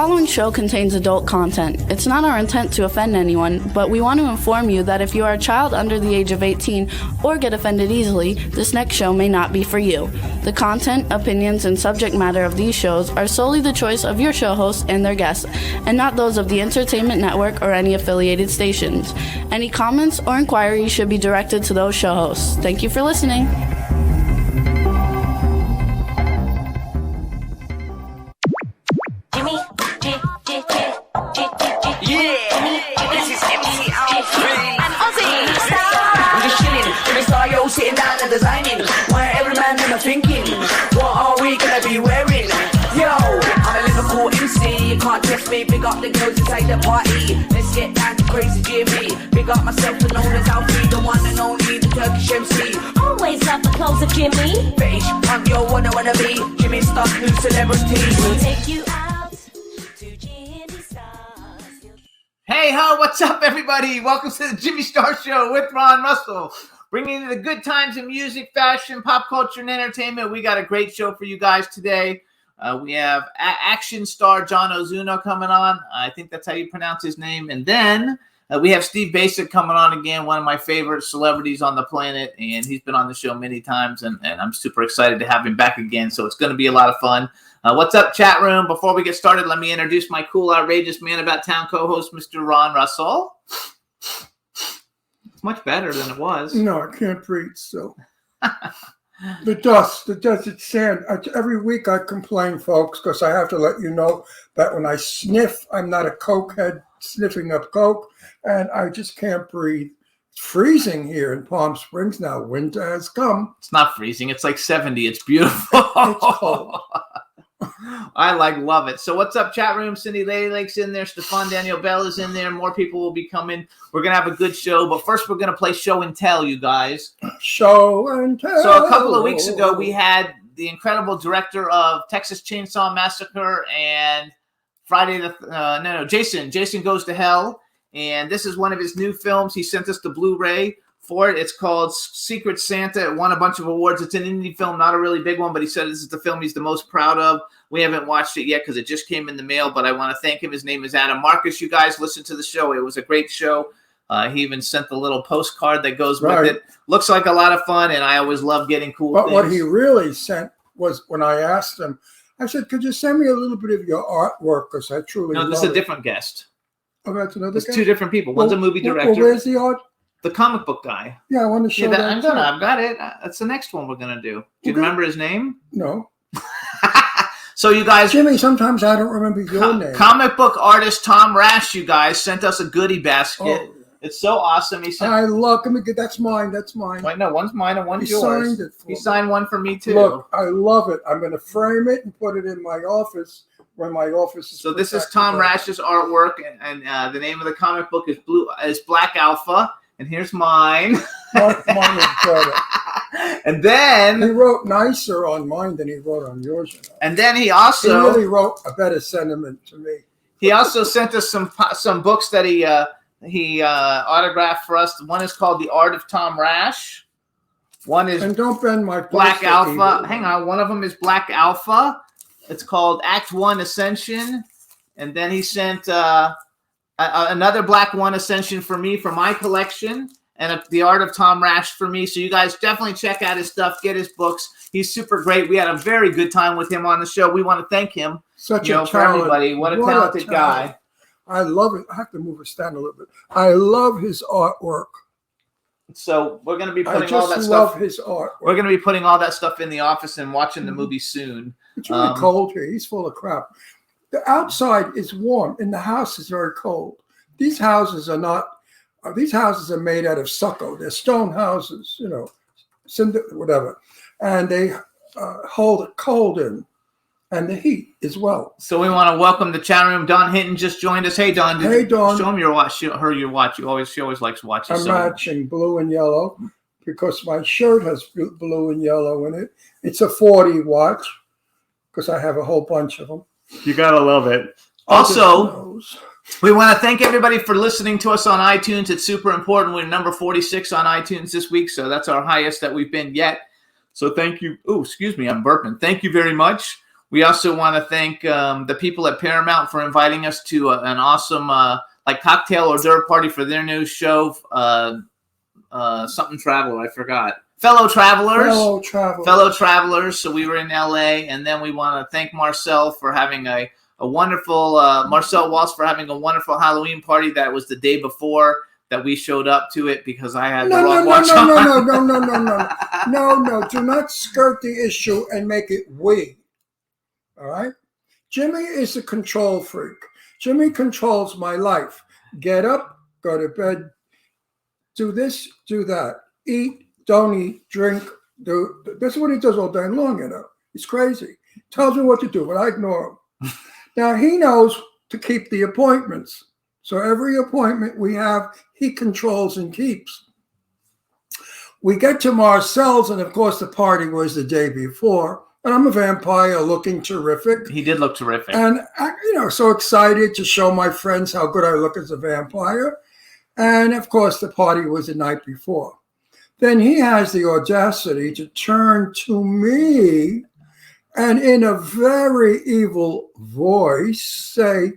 following show contains adult content. It's not our intent to offend anyone, but we want to inform you that if you are a child under the age of 18 or get offended easily, this next show may not be for you. The content, opinions, and subject matter of these shows are solely the choice of your show hosts and their guests, and not those of the Entertainment Network or any affiliated stations. Any comments or inquiries should be directed to those show hosts. Thank you for listening. Sitting down and designing, where every man in a thinking, what are we gonna be wearing? Yo, I'm a Liverpool MC, you can't test me. Big up the girls inside the party, let's get down to crazy Jimmy. Big up myself and known as Alfie, the one and only, the Turkish MC. Always love the clothes of Jimmy. Bitch, I'm your wanna be, Jimmy Star's new celebrity. We'll take you out to Jimmy Star's. Hey ho, what's up everybody? Welcome to the Jimmy Star Show with Ron Russell. Bringing you the good times in music, fashion, pop culture, and entertainment. We got a great show for you guys today. We have action star John Ozuna coming on. I think that's how you pronounce his name. And then we have Steve Bacic coming on again, one of my favorite celebrities on the planet. And he's been on the show many times, and I'm super excited to have him back again. So it's going to be a lot of fun. What's up, chat room? Before we get started, let me introduce my cool, outrageous man about town co-host, Mr. Ron Russell. It's much better than it was. No, I can't breathe still. The dust, it's sand. Every week I complain, folks, because I have to let you know that when I sniff, I'm not a cokehead sniffing up coke, and I just can't breathe. It's freezing here in Palm Springs now. Winter has come. It's not freezing. It's like 70. It's beautiful. It's cold. I love it. So what's up, chat room? Cindy Lady Lake's in there. Stefan Daniel Bell is in there. More people will be coming. We're going to have a good show. But first, we're going to play Show and Tell, you guys. Show and Tell. So a couple of weeks ago, we had the incredible director of Texas Chainsaw Massacre and Jason Goes to Hell. And this is one of his new films. He sent us the Blu-ray for it. It's called Secret Santa. It won a bunch of awards. It's an indie film, not a really big one, but he said this is the film he's the most proud of. We haven't watched it yet because it just came in the mail, but I want to thank him. His name is Adam Marcus. You guys listen to the show. It was a great show. He even sent the little postcard that goes with it. Looks like a lot of fun, and I always love getting cool things. But what he really sent was, when I asked him, I said, could you send me a little bit of your artwork? Because I truly love it. No, this is a different guest. Oh, that's another guest? It's two different people. One's a movie director. Well, where's the art? The comic book guy. Yeah, I want to show that. I've got it. That's the next one we're going to do. Do you remember his name? No. So you guys. Jimmy, sometimes I don't remember your name. Comic book artist Tom Rash, you guys, sent us a goodie basket. Oh. It's so awesome. He sent. I love. Let me get. That's mine. Wait, no, one's mine and one's yours. Signed it for he me. signed one for me too. Look, I love it. I'm going to frame it and put it in my office where my office is. So this is Tom Rash's artwork, and the name of the comic book is Black Alpha. And here's mine. Mine is better. And then he wrote nicer on mine than he wrote on yours. You know? And then he really wrote a better sentiment to me. He also sent us some books that he autographed for us. One is called The Art of Tom Rash. One is and don't bend my Black Alpha. Either. Hang on, one of them is Black Alpha. It's called Act 1 Ascension. And then he sent another Black 1 Ascension for me for my collection, and The Art of Tom Rash for me. So you guys definitely check out his stuff, get his books. He's super great. We had a very good time with him on the show. We want to thank him. Such a for everybody. What a talented guy. I love it. I have to move his stand a little bit. I love his artwork. So we're going to be putting all that stuff. I just love his artwork. We're going to be putting all that stuff in the office and watching the movie soon. It's really cold here. He's full of crap. The outside is warm, and the house is very cold. These houses are not. These houses are made out of stucco. They're stone houses, cinder, whatever, and they hold it cold in, and the heat as well. So we want to welcome the chat room. Don Hinton just joined us. Hey, Don. Hey, Don. Show him your watch. Show her your watch. She always likes watches. I'm matching blue and yellow because my shirt has blue and yellow in it. It's a 40 watch because I have a whole bunch of them. You gotta love it. Also, we want to thank everybody for listening to us on iTunes. It's super important. We're number 46 on iTunes this week, so that's our highest that we've been yet. So thank you. Oh, excuse me, I'm burping. Thank you very much. We also want to thank the people at Paramount for inviting us to an awesome like cocktail hors d'oeuvre party for their new show, something Traveler. I forgot. Fellow Travelers. So we were in LA, and then we want to thank Marcel for having a wonderful Marcel Walsh for having a wonderful Halloween party that was the day before that we showed up to it because I had the wrong watch on. No. Do not skirt the issue and make it we. All right? Jimmy is a control freak. Jimmy controls my life. Get up, go to bed, do this, do that, eat, don't eat, drink, do. That's what he does all day long, you know. He's crazy. Tells me what to do, but I ignore him. Now, he knows to keep the appointments. So every appointment we have, he controls and keeps. We get to Marcel's, and of course, the party was the day before. And I'm a vampire looking terrific. He did look terrific. And, so excited to show my friends how good I look as a vampire. And, of course, the party was the night before. Then he has the audacity to turn to me and in a very evil voice say,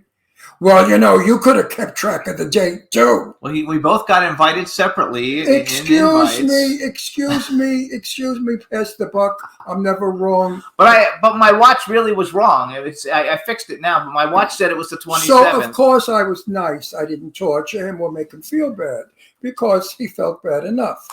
well, you could have kept track of the date too. Well, we both got invited separately. Excuse me, pass the buck. I'm never wrong. But my watch really was wrong. I fixed it now, but my watch said it was the 27th. So, of course, I was nice. I didn't torture him or make him feel bad because he felt bad enough.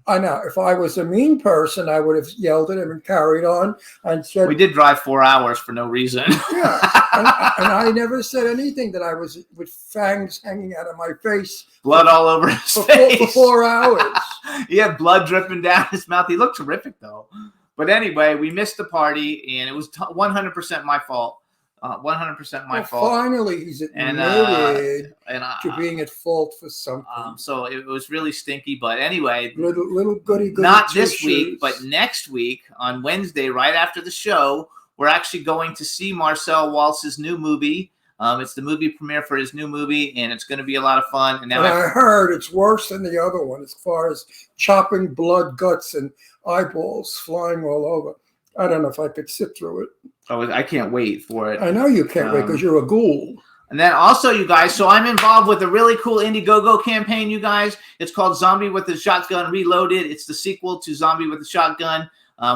I know. If I was a mean person, I would have yelled at him and carried on and said... We did drive 4 hours for no reason. Yeah. And I never said anything that I was with fangs hanging out of my face. Blood all over his face. For 4 hours. He had blood dripping down his mouth. He looked terrific, though. But anyway, we missed the party, and it was 100% my fault. 100% my fault. Finally, he's admitted to being at fault for something. So it was really stinky. But anyway, little goody. Not this week, but next week on Wednesday, right after the show, we're actually going to see Marcel Walsh's new movie. It's the movie premiere for his new movie, and it's going to be a lot of fun. And now I heard it's worse than the other one as far as chopping blood, guts, and eyeballs flying all over. I don't know if I could sit through it. Oh, I can't wait for it. I know you can't wait because you're a ghoul. And then also, you guys, so I'm involved with a really cool Indiegogo campaign, you guys. It's called Zombie with a Shotgun Reloaded. It's the sequel to Zombie with a Shotgun.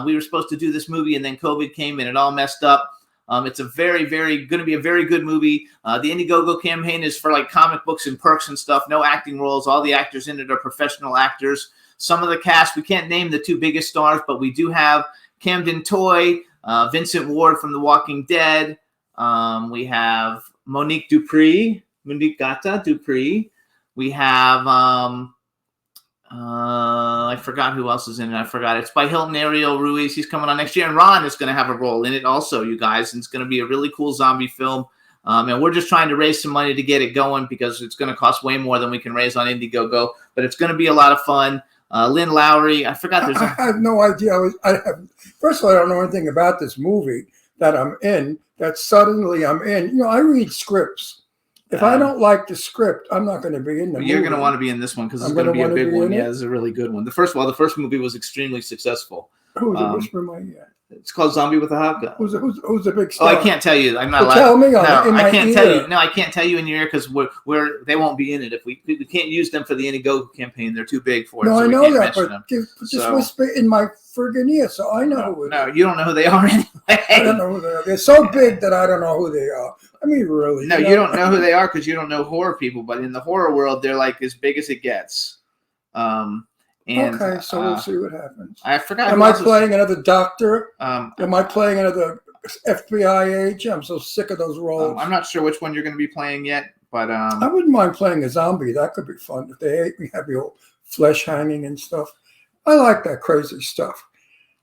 We were supposed to do this movie, and then COVID came, and it all messed up. It's a going to be a very good movie. The Indiegogo campaign is for like comic books and perks and stuff. No acting roles. All the actors in it are professional actors. Some of the cast, we can't name the two biggest stars, but we do have Camden Toy, Vincent Ward from The Walking Dead. We have Monique Gata Dupree. We have I forgot who else is in it. I forgot. It's by Hilton Ariel Ruiz. He's coming on next year, and Ron is going to have a role in it also, you guys. And it's going to be a really cool zombie film. And we're just trying to raise some money to get it going because it's going to cost way more than we can raise on Indiegogo. But it's going to be a lot of fun. Lynn Lowry, I forgot. I have no idea. First of all, I don't know anything about this movie that I'm in. That suddenly I'm in. I read scripts. If I don't like the script, I'm not going to be in the movie. You're going to want to be in this one because it's going to be a big one. Yeah, it's a really good one. The first movie was extremely successfal. Who's the Whisper in My Ear? It's called Zombie with a Shotgun. Who's the big star? Oh, I can't tell you. I'm not allowed. Tell me. I can't tell you. No, I can't tell you in your ear because they won't be in it. If we can't use them for the Indiegogo campaign, they're too big for it. No, so I know that, but just whisper in my friggin' ear, so I know who it is. No, you don't know who they are anyway. I don't know who they are. They're so big that I don't know who they are. I mean, really. No, you don't know who they are because you don't know horror people. But in the horror world, they're like as big as it gets. Okay, so we'll see what happens. I forgot. Am I playing another doctor? Am I playing another FBI agent? I'm so sick of those roles. I'm not sure which one you're going to be playing yet, but I wouldn't mind playing a zombie. That could be fun. If they ate me, have your flesh hanging and stuff. I like that crazy stuff.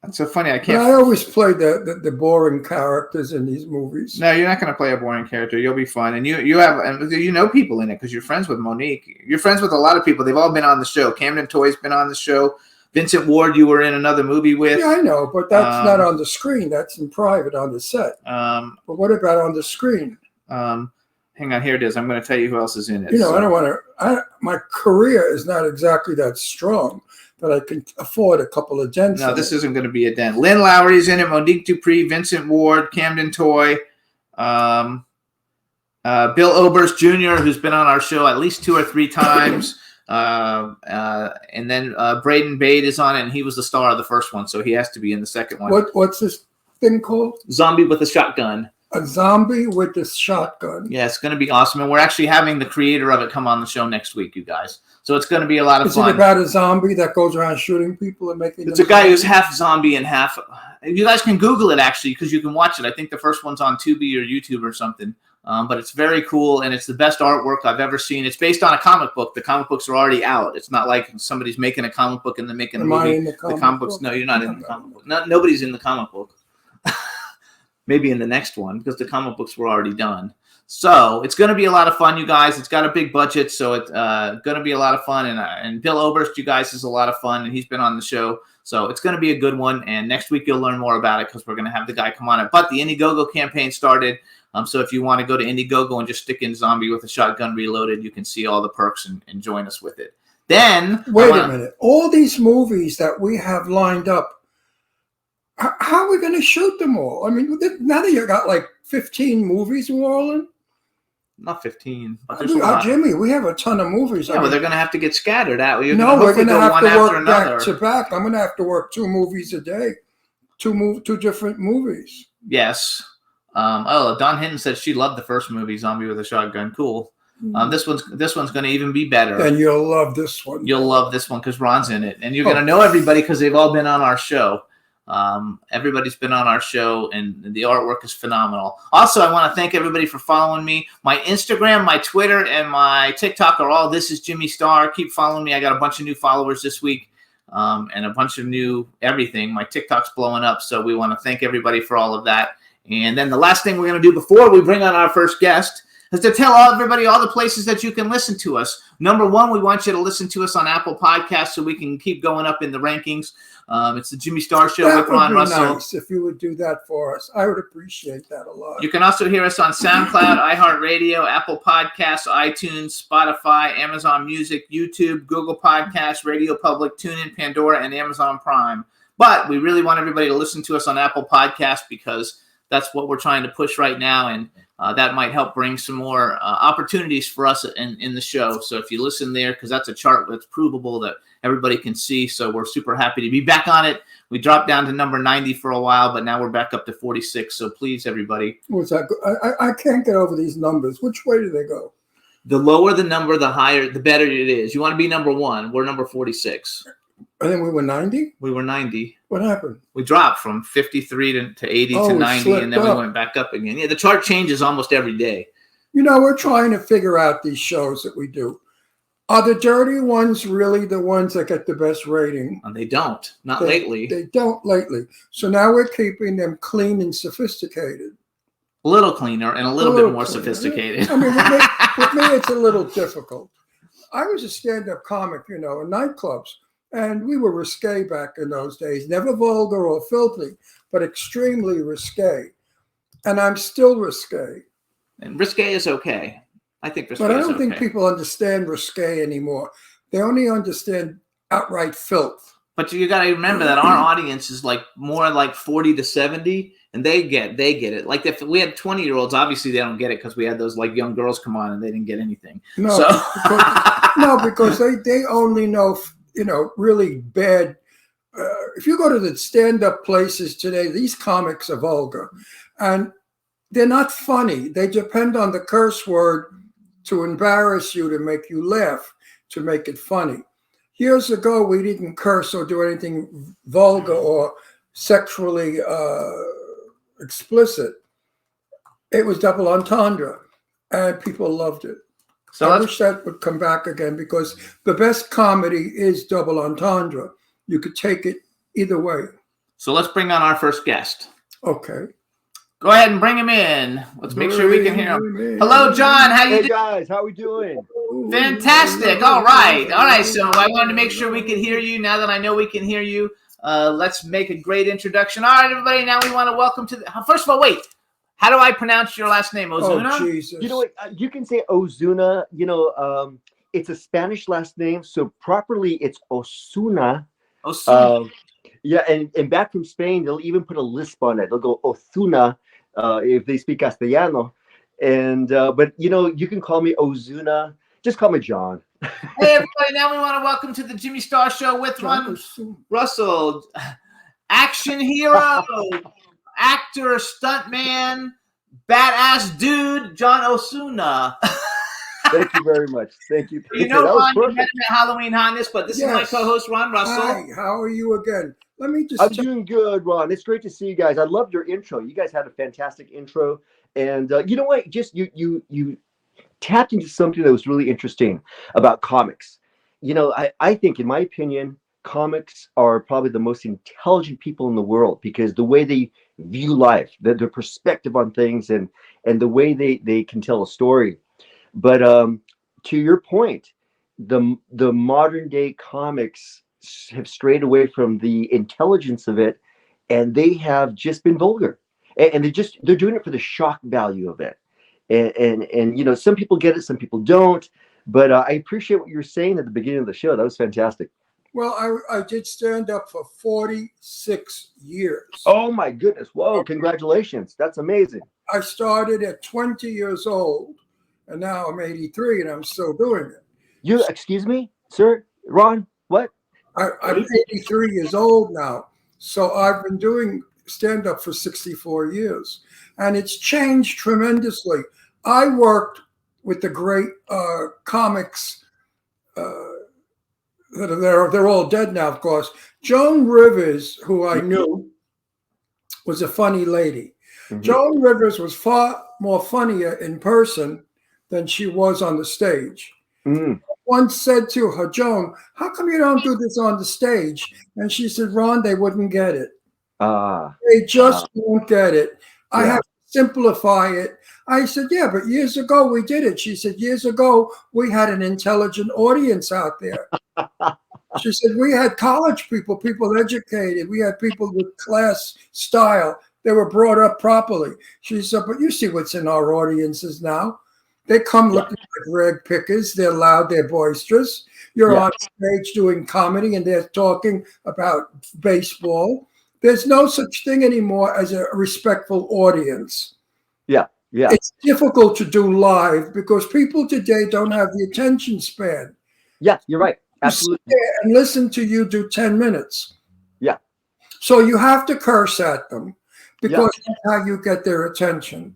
That's so funny. I always play the boring characters in these movies. No, you're not going to play a boring character. You'll be fun, and you know people in it because you're friends with Monique. You're friends with a lot of people. They've all been on the show. Camden Toy's been on the show. Vincent Ward, you were in another movie with. Yeah, I know, but that's not on the screen. That's in private on the set. But what about on the screen? hang on, here it is. I'm going to tell you who else is in it. I don't want to. My career is not exactly that strong, but I can afford a couple of dents. No, this isn't going to be a dent. Lynn Lowry's in it. Monique Dupree, Vincent Ward, Camden Toy, Bill Oberst Jr., who's been on our show at least 2 or 3 times. And then Braden Bade is on it, and he was the star of the first one, so he has to be in the second one. What's this thing called? Zombie with a Shotgun. A zombie with a shotgun. Yeah, it's going to be awesome, and we're actually having the creator of it come on the show next week, you guys. So it's going to be a lot of fun. Is it about a zombie that goes around shooting people and making It's a guy who's half zombie and half. You guys can Google it actually because you can watch it. I think the first one's on Tubi or YouTube or something. But it's very cool, and it's the best artwork I've ever seen. It's based on a comic book. The comic books are already out. It's not like somebody's making a comic book and then making a movie. Am I in the comic books. book? No, you're not in the comic book. Nobody's in the comic book. Maybe in the next one because the comic books were already done. So it's going to be a lot of fun, you guys. It's got a big budget, so it's going to be a lot of fun. And Bill Oberst, you guys, is a lot of fun, and he's been on the show. So it's going to be a good one. And next week you'll learn more about it because we're going to have the guy come on it. But the Indiegogo campaign started. So if you want to go to Indiegogo and just stick in Zombie with a Shotgun Reloaded, you can see all the perks and join us with it. Then wait a minute. All these movies that we have lined up, how are we going to shoot them all? I mean, now that you got like 15 movies we're all in? Not 15. But there's a lot. Jimmy, we have a ton of movies. Yeah, well, they're going to have to get scattered out. We're going to have to work back to back. I'm going to have to work 2 movies a day, 2 different movies. Yes. Dawn Hinton said she loved the first movie, Zombie with a Shotgun. Cool. This one's going to even be better. Then you'll love this one. You'll love this one because Ron's in it, and you're going to know everybody because they've all been on our show. Everybody's been on our show, and the artwork is phenomenal. Also, I want to thank everybody for following me. My Instagram, my Twitter, and my TikTok are all This Is Jimmy Star. Keep following me. I got a bunch of new followers this week, and a bunch of new everything. My TikTok's blowing up, so we want to thank everybody for all of that. And then the last thing we're going to do before we bring on our first guest is to tell everybody all the places that you can listen to us. Number 1, we want you to listen to us on Apple Podcasts so we can keep going up in the rankings. It's the Jimmy Star Show with Ron Russell. Nice if you would do that for us. I would appreciate that a lot. You can also hear us on SoundCloud, iHeartRadio, Apple Podcasts, iTunes, Spotify, Amazon Music, YouTube, Google Podcasts, Radio Public, TuneIn, Pandora, and Amazon Prime. But we really want everybody to listen to us on Apple Podcasts because that's what we're trying to push right now, and that might help bring some more opportunities for us in the show. So if you listen there, because that's a chart that's provable that everybody can see, so we're super happy to be back on it. We dropped down to number 90 for a while, but now we're back up to 46. So please, everybody. What's that? I can't get over these numbers. Which way do they go? The lower the number, the higher, the better it is. You want to be number 1. We're number 46. And then we were 90? We were 90. What happened? We dropped from 53 to 80 to 90, and then we went back up again. Yeah, the chart changes almost every day. We're trying to figure out these shows that we do. Are the dirty ones really the ones that get the best rating? And they don't. Not lately. They don't lately. So now we're keeping them clean and sophisticated. A little cleaner and a little bit more sophisticated. I mean, with me, it's a little difficult. I was a stand-up comic, in nightclubs. And we were risque back in those days, never vulgar or filthy, but extremely risque. And I'm still risque. And risque is okay. I think risque is okay. But I okay. don't think people understand risque anymore. They only understand outright filth. But you got to remember that our audience is like more like 40 to 70, and they get it. Like if we had 20-year-olds, obviously they don't get it because we had those like young girls come on and they didn't get anything. No, because they only know really bad. If you go to the stand-up places today, these comics are vulgar. And they're not funny. They depend on the curse word to embarrass you, to make you laugh, to make it funny. Years ago, we didn't curse or do anything vulgar or sexually explicit. It was double entendre, and people loved it. So I wish that would come back again because the best comedy is double entendre. You could take it either way. So let's bring on our first guest. Okay. Go ahead and bring him in. Let's make sure we can hear him. Hello, John. How you doing? Hey, guys. How we doing? Fantastic. All right. So I wanted to make sure we could hear you. Now that I know we can hear you, let's make a great introduction. All right, everybody. Now we want to welcome to first of all, wait. How do I pronounce your last name? Ozuna? Oh, Jesus. You know what? You can say Ozuna. It's a Spanish last name, so properly it's Osuna. Ozuna. Yeah, and back from Spain, they'll even put a lisp on it. They'll go Ozuna if they speak Castellano. And but you can call me Ozuna. Just call me John. Hey, everybody. Now we want to welcome to the Jimmy Star Show with Ron Russell, action hero, actor, stuntman, badass dude, John Osuna. Thank you very much. Thank you. You know, That was Ron, you met perfect. him at Halloween Hotness, but this is my Yes. co-host, Ron Russell. Hi, how are you again? Let me just I'm doing good, Ron. It's great to see you guys. I loved your intro. You guys had a fantastic intro, and you know what? Just you tapped into something that was really interesting about comics. I think, in my opinion, comics are probably the most intelligent people in the world because the way they view life, their perspective on things, and the way they can tell a story. But to your point, the modern day comics have strayed away from the intelligence of it, and they have just been vulgar, and they're doing it for the shock value of it. And some people get it, some people don't. But I appreciate what you were saying at the beginning of the show. That was fantastic. Well, I did stand up for 46 years. Oh my goodness! Whoa! Congratulations! That's amazing. I started at 20 years old, and now I'm 83, and I'm still doing it. You excuse me, sir, Ron. What? I'm 83 years old now, so I've been doing stand up for 64 years, and it's changed tremendously. I worked with the great comics. They're all dead now, of course. Joan Rivers, who I knew, was a funny lady. Mhm. Joan Rivers was far more funnier in person than she was on the stage. Mm. Once said to her, Joan, how come you don't do this on the stage? And she said, Ron, they wouldn't get it. Ah. They just won't get it. I Yeah. have to simplify it. I said, yeah, but years ago we did it. She said, years ago we had an intelligent audience out there. She said, we had college people educated. We had people with class style. They were brought up properly. She said, but you see what's in our audiences now. They come looking like rag pickers. They're loud. They're boisterous. You're on stage doing comedy and they're talking about baseball. There's no such thing anymore as a respectful audience. Yeah. Yeah. It's difficult to do live because people today don't have the attention span. Yeah. You're right. To Absolutely. sit there and listen to you do 10 minutes. Yeah. So you have to curse at them because that's how you get their attention.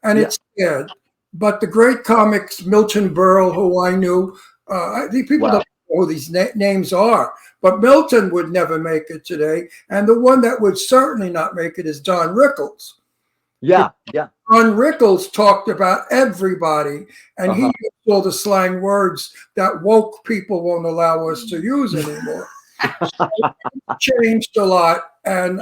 And it's scared. But the great comics, Milton Berle, who I knew, I think people don't know who these names are, but Milton would never make it today. And the one that would certainly not make it is Don Rickles. Yeah. Yeah. Don Rickles talked about everybody, and he used all the slang words that woke people won't allow us to use anymore. It changed a lot, and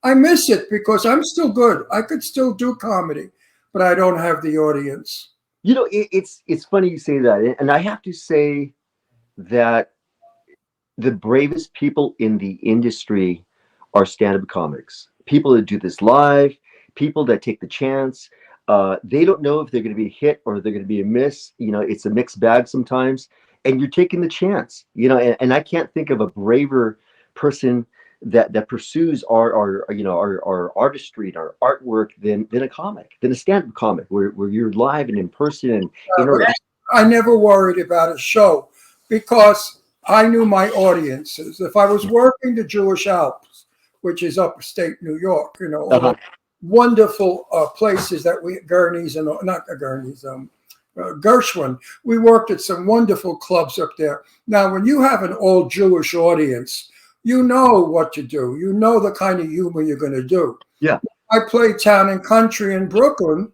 I miss it because I'm still good. I could still do comedy, but I don't have the audience. It's funny you say that, and I have to say that the bravest people in the industry are stand-up comics. People that do this live, people that take the chance. They don't know if they're going to be a hit or they're going to be a miss. It's a mixed bag sometimes, and you're taking the chance. And I can't think of a braver person that pursues our artistry and our artwork than a comic, than a stand-up comic, where you're live and in person and I never worried about a show because I knew my audiences. If I was working the Jewish Alps, which is upstate New York, all the wonderful places that Gershwin. We worked at some wonderful clubs up there. Now, when you have an all Jewish audience, you know what to do. You know the kind of humor you're going to do. Yeah. I played Town and Country in Brooklyn,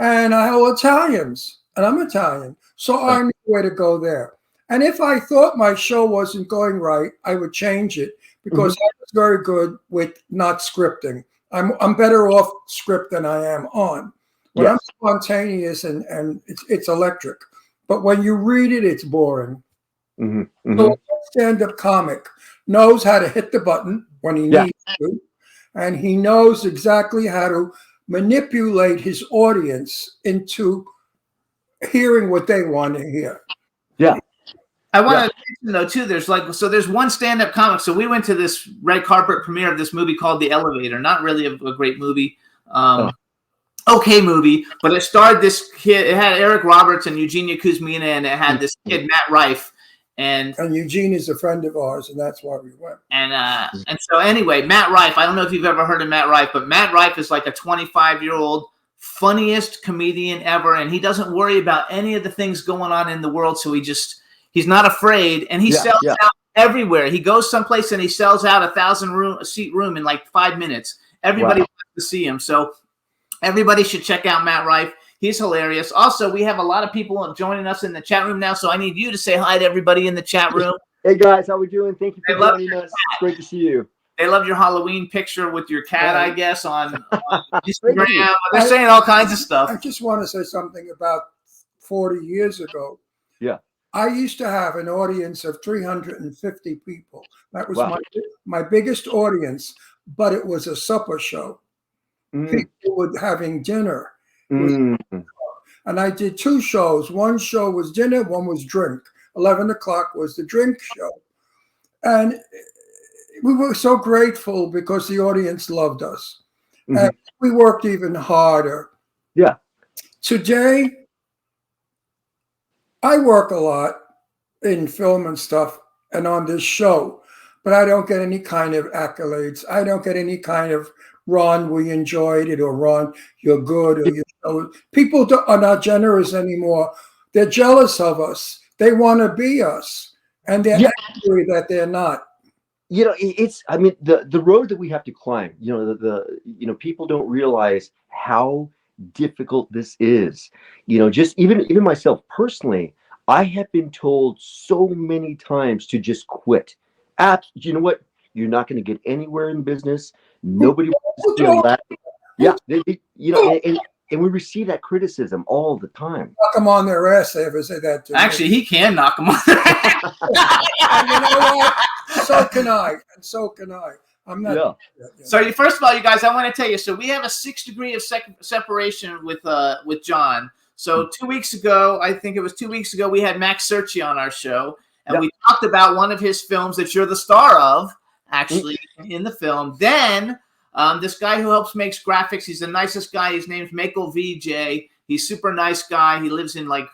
and I had Italians, and I'm Italian, so I knew where to go there. And if I thought my show wasn't going right, I would change it because I was very good with not scripting. I'm better off script than I am on. When I'm spontaneous and it's electric, but when you read it, it's boring. So a stand-up comic knows how to hit the button when he needs to, and he knows exactly how to manipulate his audience into hearing what they want to hear. Yeah. I want to mention though too. There's one stand-up comic. So we went to this red carpet premiere of this movie called The Elevator. Not really a great movie, okay movie, but it starred this kid. It had Eric Roberts and Eugenia Kuzmina, and it had this kid Matt Rife. And Eugene is a friend of ours, and that's why we went. And so anyway, Matt Rife. I don't know if you've ever heard of Matt Rife, but Matt Rife is like a 25-year-old funniest comedian ever, and he doesn't worry about any of the things going on in the world. So he's not afraid, and he sells out everywhere. He goes someplace and he sells out a 1,000-seat room in like 5 minutes. Everybody wants to see him. So everybody should check out Matt Rife. He's hilarious. Also, we have a lot of people joining us in the chat room now, so I need you to say hi to everybody in the chat room. Hey guys, how we doing? Thank you for joining us. It's great to see you. They love your Halloween picture with your cat, I guess, on Instagram. They're saying all kinds of stuff. I just want to say something about 40 years ago. Yeah. I used to have an audience of 350 people. That was my biggest audience, but it was a supper show. People were having dinner. And I did 2 shows. One show was dinner, one was drink. 11 o'clock was the drink show. And we were so grateful because the audience loved us. And we worked even harder. Yeah. Today, I work a lot in film and stuff and on this show, but I don't get any kind of accolades. I don't get any kind of, Ron, we enjoyed it, or Ron, you're good. Or people are not generous anymore. They're jealous of us. They want to be us, and they're angry that they're not. You know, the road that we have to climb. You know, people don't realize how difficult this is. You know, just even myself personally, I have been told so many times to just quit. You know what? You're not going to get anywhere in business. Nobody wants to feel that. Yeah, you know, and we receive that criticism all the time. Knock them on their ass. They ever say that to me. Actually, he can knock them on their ass. And you know what? So can I, and so can I. I'm not. Yeah. So first of all, you guys, I want to tell you. So we have a 6 degree of separation with John. So 2 weeks ago, I think it was 2 weeks ago, we had Max Searchy on our show, and we talked about one of his films that you're the star of, actually, in the film. Then this guy who helps makes graphics, he's the nicest guy. His name's Mako VJ. He's super nice guy. He lives in like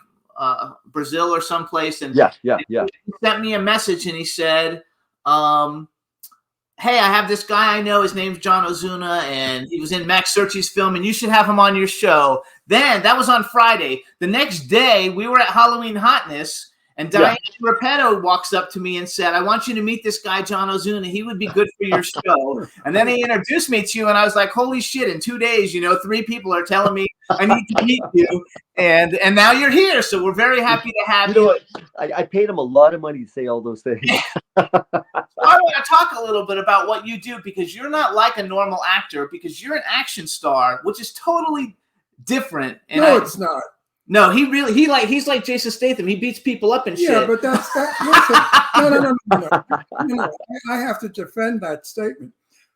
Brazil or someplace. And he sent me a message and he said, hey, I have this guy I know. His name's John Ozuna, and he was in Max Searchy's film, and you should have him on your show. Then that was on Friday. The next day, we were at Halloween Hotness, and Diane Repetto walks up to me and said, I want you to meet this guy, John Ozuna. He would be good for your show. And then he introduced me to you, and I was like, holy shit, in 2 days, 3 people are telling me I need to meet you. And now you're here, so we're very happy to have you. You know what? I paid him a lot of money to say all those things. I want to talk a little bit about what you do, because you're not like a normal actor, because you're an action star, which is totally different. And no, it's not. No, he's like Jason Statham. He beats people up and shit. Yeah, but that's that. No. I have to defend that statement.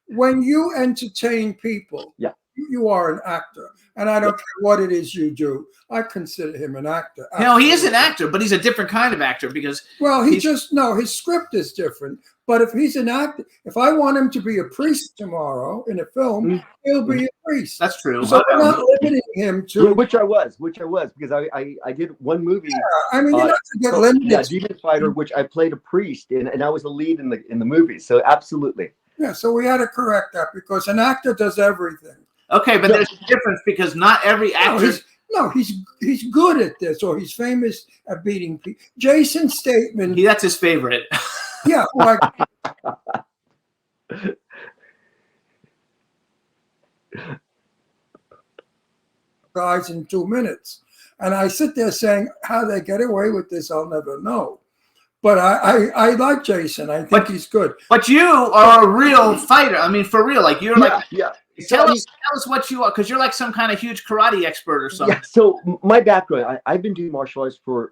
When you entertain people, you are an actor, and I don't care what it is you do. I consider him an actor. No, he is an actor, but he's a different kind of actor because. Well, his script is different. But if he's an actor, if I want him to be a priest tomorrow in a film, he'll be a priest. That's true. So we're not limiting him to. Which I was because I did one movie. Yeah, I mean, you have to get limited. Yeah, Demon Fighter, which I played a priest and I was the lead in the movie. So absolutely. Yeah, so we had to correct that because an actor does everything. Okay, but there's a difference because not every actor. He's good at this, or he's famous at beating people. Jason Statham. That's his favorite. Yeah, like guys in 2 minutes, and I sit there saying, "How they get away with this, I'll never know." But I like Jason. I think he's good. But you are a real fighter. I mean, for real. Like you're Yeah. Tell us what you are, because you're like some kind of huge karate expert or something. Yeah. So my background, I've been doing martial arts for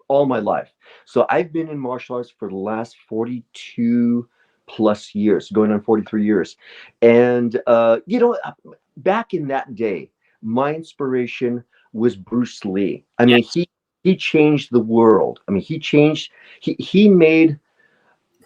all my life. So I've been in martial arts for the last 42 plus years, going on 43 years. And, back in that day, my inspiration was Bruce Lee. I mean, he changed the world. I mean, he made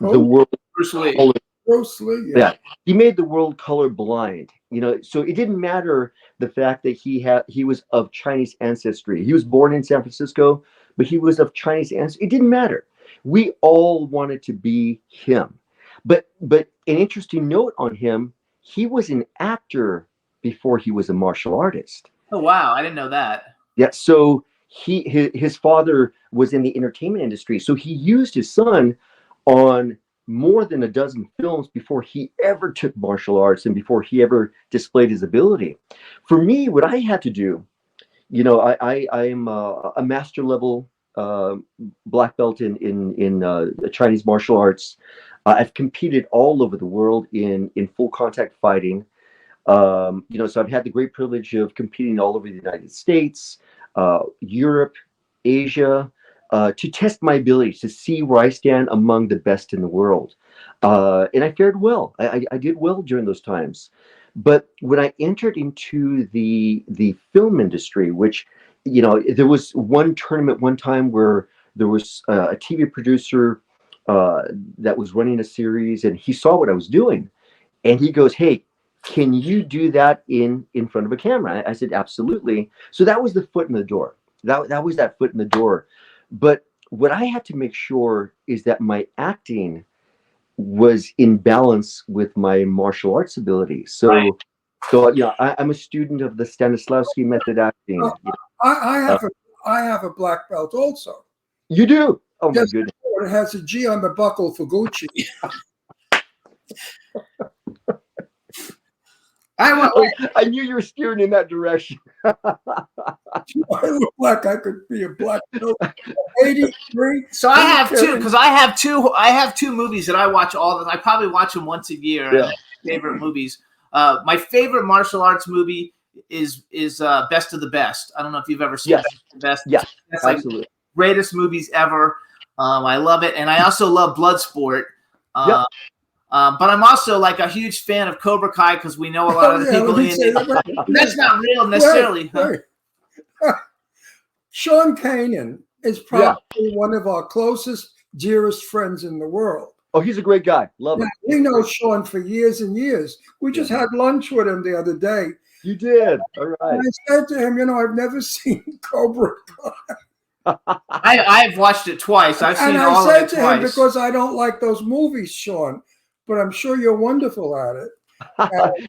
the world Bruce Lee. color. Bruce Lee, Yeah, he made the world color blind. You know, so it didn't matter the fact that he was of Chinese ancestry. He was born in San Francisco, but he was of Chinese ancestry. It didn't matter. We all wanted to be him. But an interesting note on him, he was an actor before he was a martial artist. Oh wow, I didn't know that. Yeah, so his father was in the entertainment industry, so he used his son on more than a dozen films before he ever took martial arts and before he ever displayed his ability. For me, what I had to do, you know, I am a master level black belt in Chinese martial arts. I've competed all over the world in full contact fighting. You know, so I've had the great privilege of competing all over the United States, Europe, Asia, to test my abilities, to see where I stand among the best in the world. And I fared well. I did well during those times. But when I entered into the film industry, which, you know, there was one tournament one time where there was a TV producer that was running a series, and he saw what I was doing. And he goes, "Hey, can you do that in front of a camera?" I said, "Absolutely." So that was the foot in the door. That was that foot in the door. But what I had to make sure is that my acting was in balance with my martial arts ability. So, Right. so yeah, I'm a student of the Stanislavski method acting. I have a black belt also. You do? Oh my Yes, goodness! it has a G on the buckle for Gucci. I knew you were steering in that direction. I look like I could be a black belt. 83. So I have two, because I have two movies that I watch all the time. I probably watch them once a year. Yeah. Favorite movies. My favorite martial arts movie is Best of the Best. I don't know if you've ever seen Yes. Best of the Best. Yes, That's like absolutely. greatest movies ever. I love it, and I also love Bloodsport. Yep. But I'm also like a huge fan of Cobra Kai because we know a lot of the people in it. That's not real necessarily. Wait. Sean Kanan is probably one of our closest, dearest friends in the world. Oh, he's a great guy. Love him. We know Sean for years and years. We just had lunch with him the other day. You did. All right. And I said to him, you know, I've never seen Cobra Kai. I've watched it twice. I've seen all of I it said to him, twice. because I don't like those movies, Sean, but I'm sure you're wonderful at it.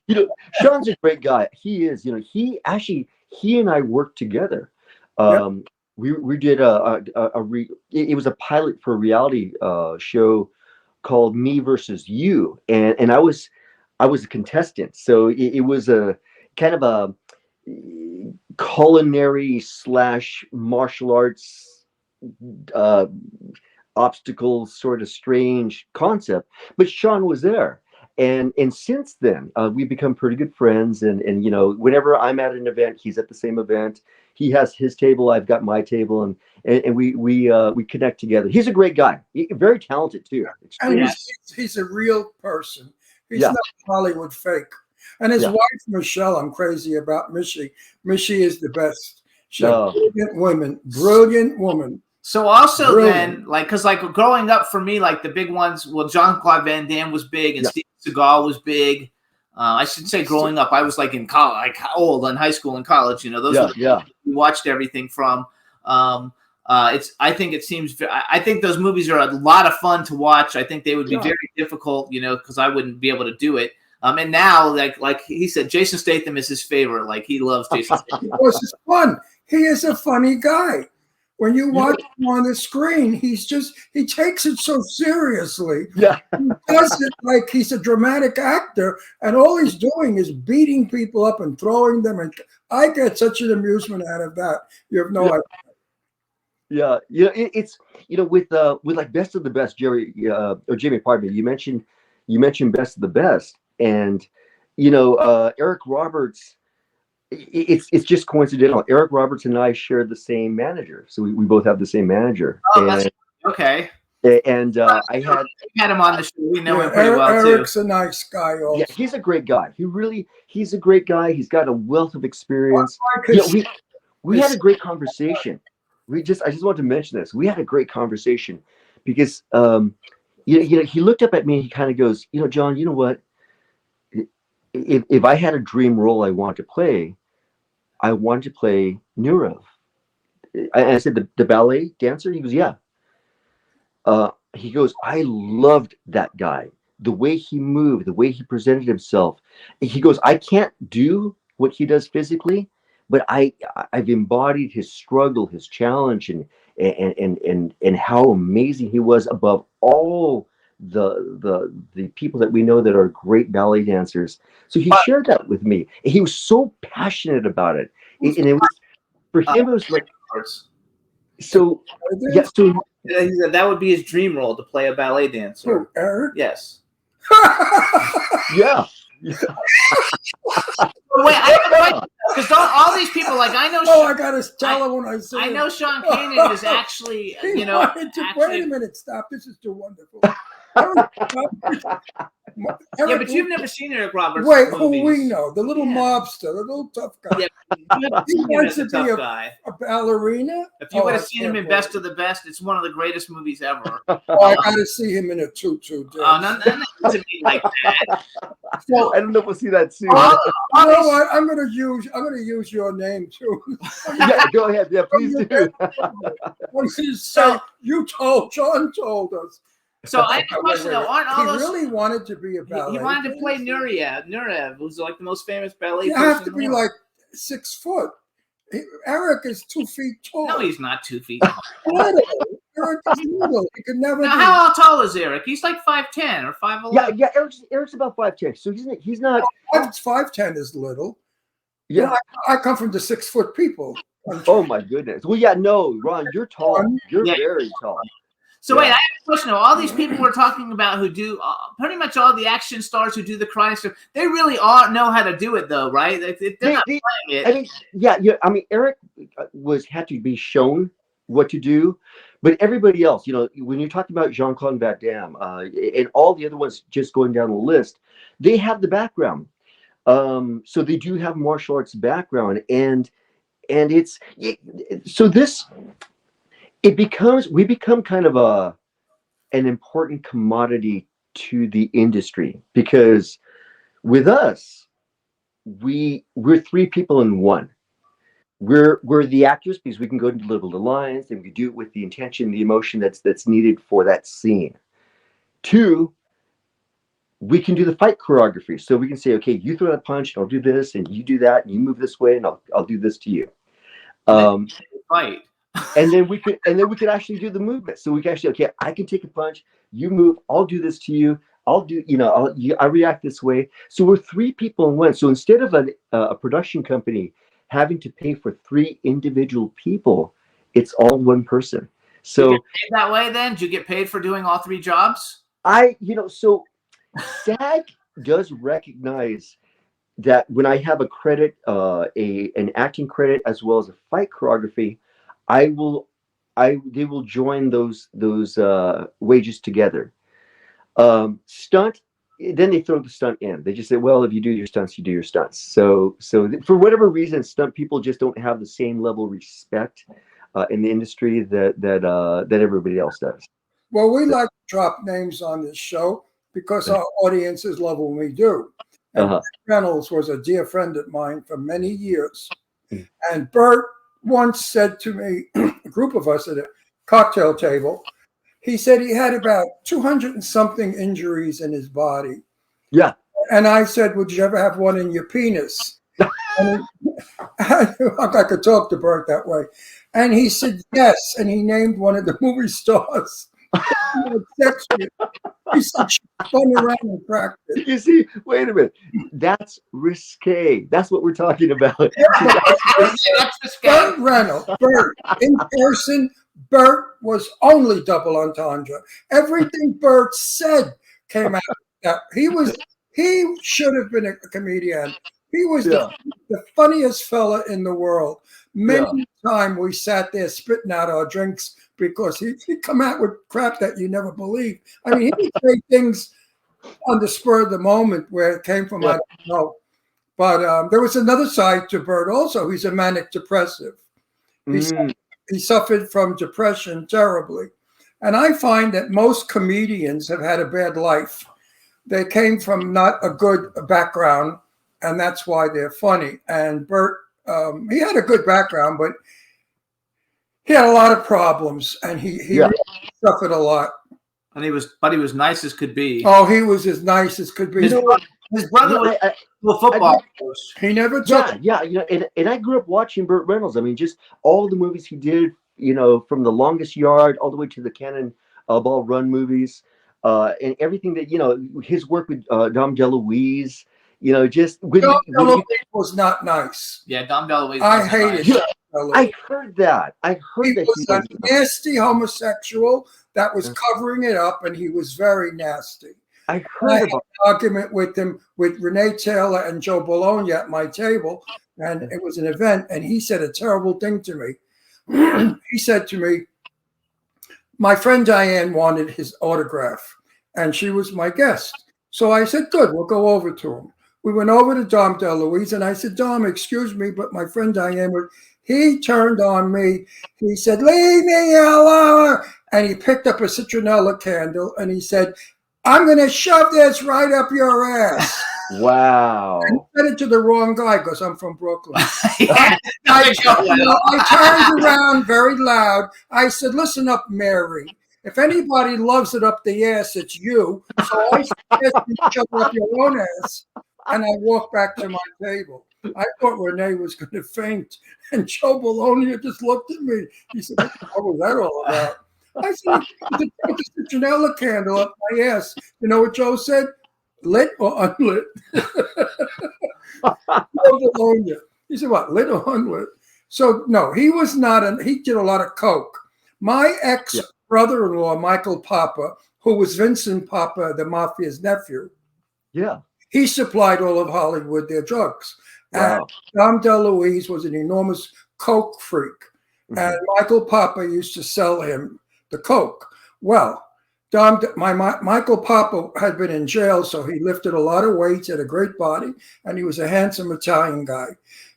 You know, Sean's a great guy. He is. You know, he and I worked together. We did it was a pilot for a reality show called Me Versus You, and I was a contestant. So it was a kind of a culinary / martial arts obstacle sort of strange concept, but Sean was there. And since then, we've become pretty good friends. And you know, whenever I'm at an event, he's at the same event. He has his table, I've got my table, and we connect together. He's a great guy, very talented too. And he's a real person. He's not Hollywood fake. And his wife, Michelle, I'm crazy about Missy. Missy is the best. She's a brilliant woman. So also then, like, because like growing up for me, like the big ones, well, Jean-Claude Van Damme was big, and Steve Seagal was big. I should say growing up, I was like in college, like old in high school and college. You know, those we watched everything from. I think those movies are a lot of fun to watch. I think they would be very difficult, you know, because I wouldn't be able to do it. And now, like he said, Jason Statham is his favorite. Like he loves Jason Statham. Because it's fun. He is a funny guy. When you watch him on the screen, he takes it so seriously. Yeah. He does it like he's a dramatic actor, and all he's doing is beating people up and throwing them. And I get such an amusement out of that. You have no idea. Yeah, it's you know, with like Best of the Best, Jerry or Jamie, pardon me. You mentioned Best of the Best, and you know, Eric Roberts. It's just coincidental. Eric Roberts and I share the same manager, so we both have the same manager. Oh, that's okay. And I had We had him on the show. We know Yeah, him pretty well Eric's too. a nice guy also. yeah, he's a great guy. He's a great guy. He's got a wealth of experience. Like You know, his- we had a great conversation. I just want to mention this. We had a great conversation because he looked up at me and he kind of goes, John, you know what? If I had a dream role I wanted to play, I wanted to play Nurev. I said the ballet dancer. He goes, yeah. He goes, I loved that guy. The way he moved, the way he presented himself. He goes, I can't do what he does physically, but I've embodied his struggle, his challenge, and how amazing he was above all the people that we know that are great ballet dancers. So he shared that with me. And he was so passionate about it. And it was for him, it was like so yeah, so He said that would be his dream role, to play a ballet dancer. Who, Eric? Yes. yeah. Wait, I have a question. Because all these people, like I know. Oh, I gotta tell him when I see I him. know Sean Kanan is actually, He you know, wanted to, wait a actually. minute, stop. This is too wonderful. Yeah, but you've never seen Eric Roberts. Wait, who movies. we know? The little Yeah. mobster, the little tough guy. Yeah, you haven't He seen him wants as a to be tough guy. a ballerina. If you would have I seen him can't in wait. Best of the Best, it's one of the greatest movies ever. Oh, I gotta see him in a tutu. Dude. None to me like that. So I don't know if we'll see that soon. all You know these- what? I'm gonna use your name too. Yeah, go ahead. Yeah, please do. I'm gonna say John told us. So I have a question though. Aren't all He those? really wanted to be a ballet. He wanted to play dancer. Nurev, who's like the most famous ballet. You person have to in the be world. like 6 foot. Eric is 2 feet tall. No, he's not 2 feet tall. Little. Eric is little. He could never Now, be. how tall is Eric? He's like 5'10" or 5'11". Yeah. Eric's about 5'10", so he's not. 5'10" is little. Yeah. I come from the 6 foot people. Oh my goodness. Well, yeah, no, Ron, you're tall. You're Yeah. very tall. So wait, I have a question though. All these people we're talking about who do pretty much all the action stars who do the crying stuff, they really know how to do it though, right? They're not playing it. I mean, yeah. I mean, Eric had to be shown what to do, but everybody else, when you're talking about Jean-Claude Van Damme and all the other ones, just going down the list, they have the background. So they do have martial arts background, and we become kind of an important commodity to the industry, because with us, we're three people in one. We're the actors because we can go and deliver the lines, and we do it with the intention, the emotion that's needed for that scene. Two, we can do the fight choreography, so we can say, okay, you throw that punch, I'll do this, and you do that, and you move this way, and I'll do this to you. Fight. And then we could actually do the movement. So we can actually, okay, I can take a punch, you move, I'll do this to you, I react this way. So we're three people in one. So instead of a production company having to pay for three individual people, it's all one person. So Did you get paid that way then? Did you get paid for doing all three jobs? so SAG does recognize that when I have a credit, an acting credit as well as a fight choreography, they will join those wages together. Stunt, then they throw the stunt in. They just say, well, if you do your stunts, you do your stunts. So for whatever reason, stunt people just don't have the same level of respect in the industry that everybody else does. Well, we like to drop names on this show because our audiences love what we do. And Burt Reynolds was a dear friend of mine for many years. And Bert once said to me, a group of us at a cocktail table, he said he had about 200 and something injuries in his body. Yeah. And I said, would you ever have one in your penis? And I could talk to Bert that way. And he said, yes. And he named one of the movie stars. He said, she spun around and cracked it. You see, wait a minute. That's risque. That's what we're talking about. That's the Burt Reynolds, Burt, in person, Burt was only double entendre. Everything Burt said came out. He should have been a comedian. He was the funniest fella in the world. Many time we sat there spitting out our drinks because he'd come out with crap that you never believe. I mean, he would say things on the spur of the moment where it came from, I don't know. But there was another side to Bert also. He's a manic depressive. He suffered from depression terribly. And I find that most comedians have had a bad life. They came from not a good background, and that's why they're funny. And Bert, he had a good background, but he had a lot of problems, and he really suffered a lot. And he was nice as could be. Oh, he was as nice as could be. His brother was a football coach. He never took. And I grew up watching Burt Reynolds. I mean, just all the movies he did, from The Longest Yard all the way to the Cannonball Run movies, and everything that his work with Dom DeLuise. Dom DeLuise was not nice. Yeah, Dom DeLuise. I hated him. I heard that. He was a nasty homosexual that was covering it up, and he was very nasty. I had an argument with him with Renee Taylor and Joe Bologna at my table, and it was an event, and he said a terrible thing to me. He said to me, my friend Diane wanted his autograph, and she was my guest. So I said, good, we'll go over to him. We went over to Dom DeLuise, and I said, Dom, excuse me, but my friend Diane he turned on me. He said, leave me alone. And he picked up a citronella candle, and he said, I'm going to shove this right up your ass. Wow. And he said it to the wrong guy because I'm from Brooklyn. I turned around very loud. I said, listen up, Mary. If anybody loves it up the ass, it's you. So I suggest you shove it up your own ass. And I walked back to my table. I thought Renee was going to faint. And Joe Bologna just looked at me. He said, what was that all about? I said, put the citronella candle up my ass. You know what Joe said? Lit or unlit? Bologna. He said, what, lit or unlit? So, no, he was not, he did a lot of coke. My ex-brother-in-law, Michael Papa, who was Vincent Papa, the mafia's nephew, he supplied all of Hollywood their drugs. Wow. And Dom DeLuise was an enormous coke freak. And Michael Papa used to sell him the coke. Well, Michael Papa had been in jail, so he lifted a lot of weights, had a great body, and he was a handsome Italian guy.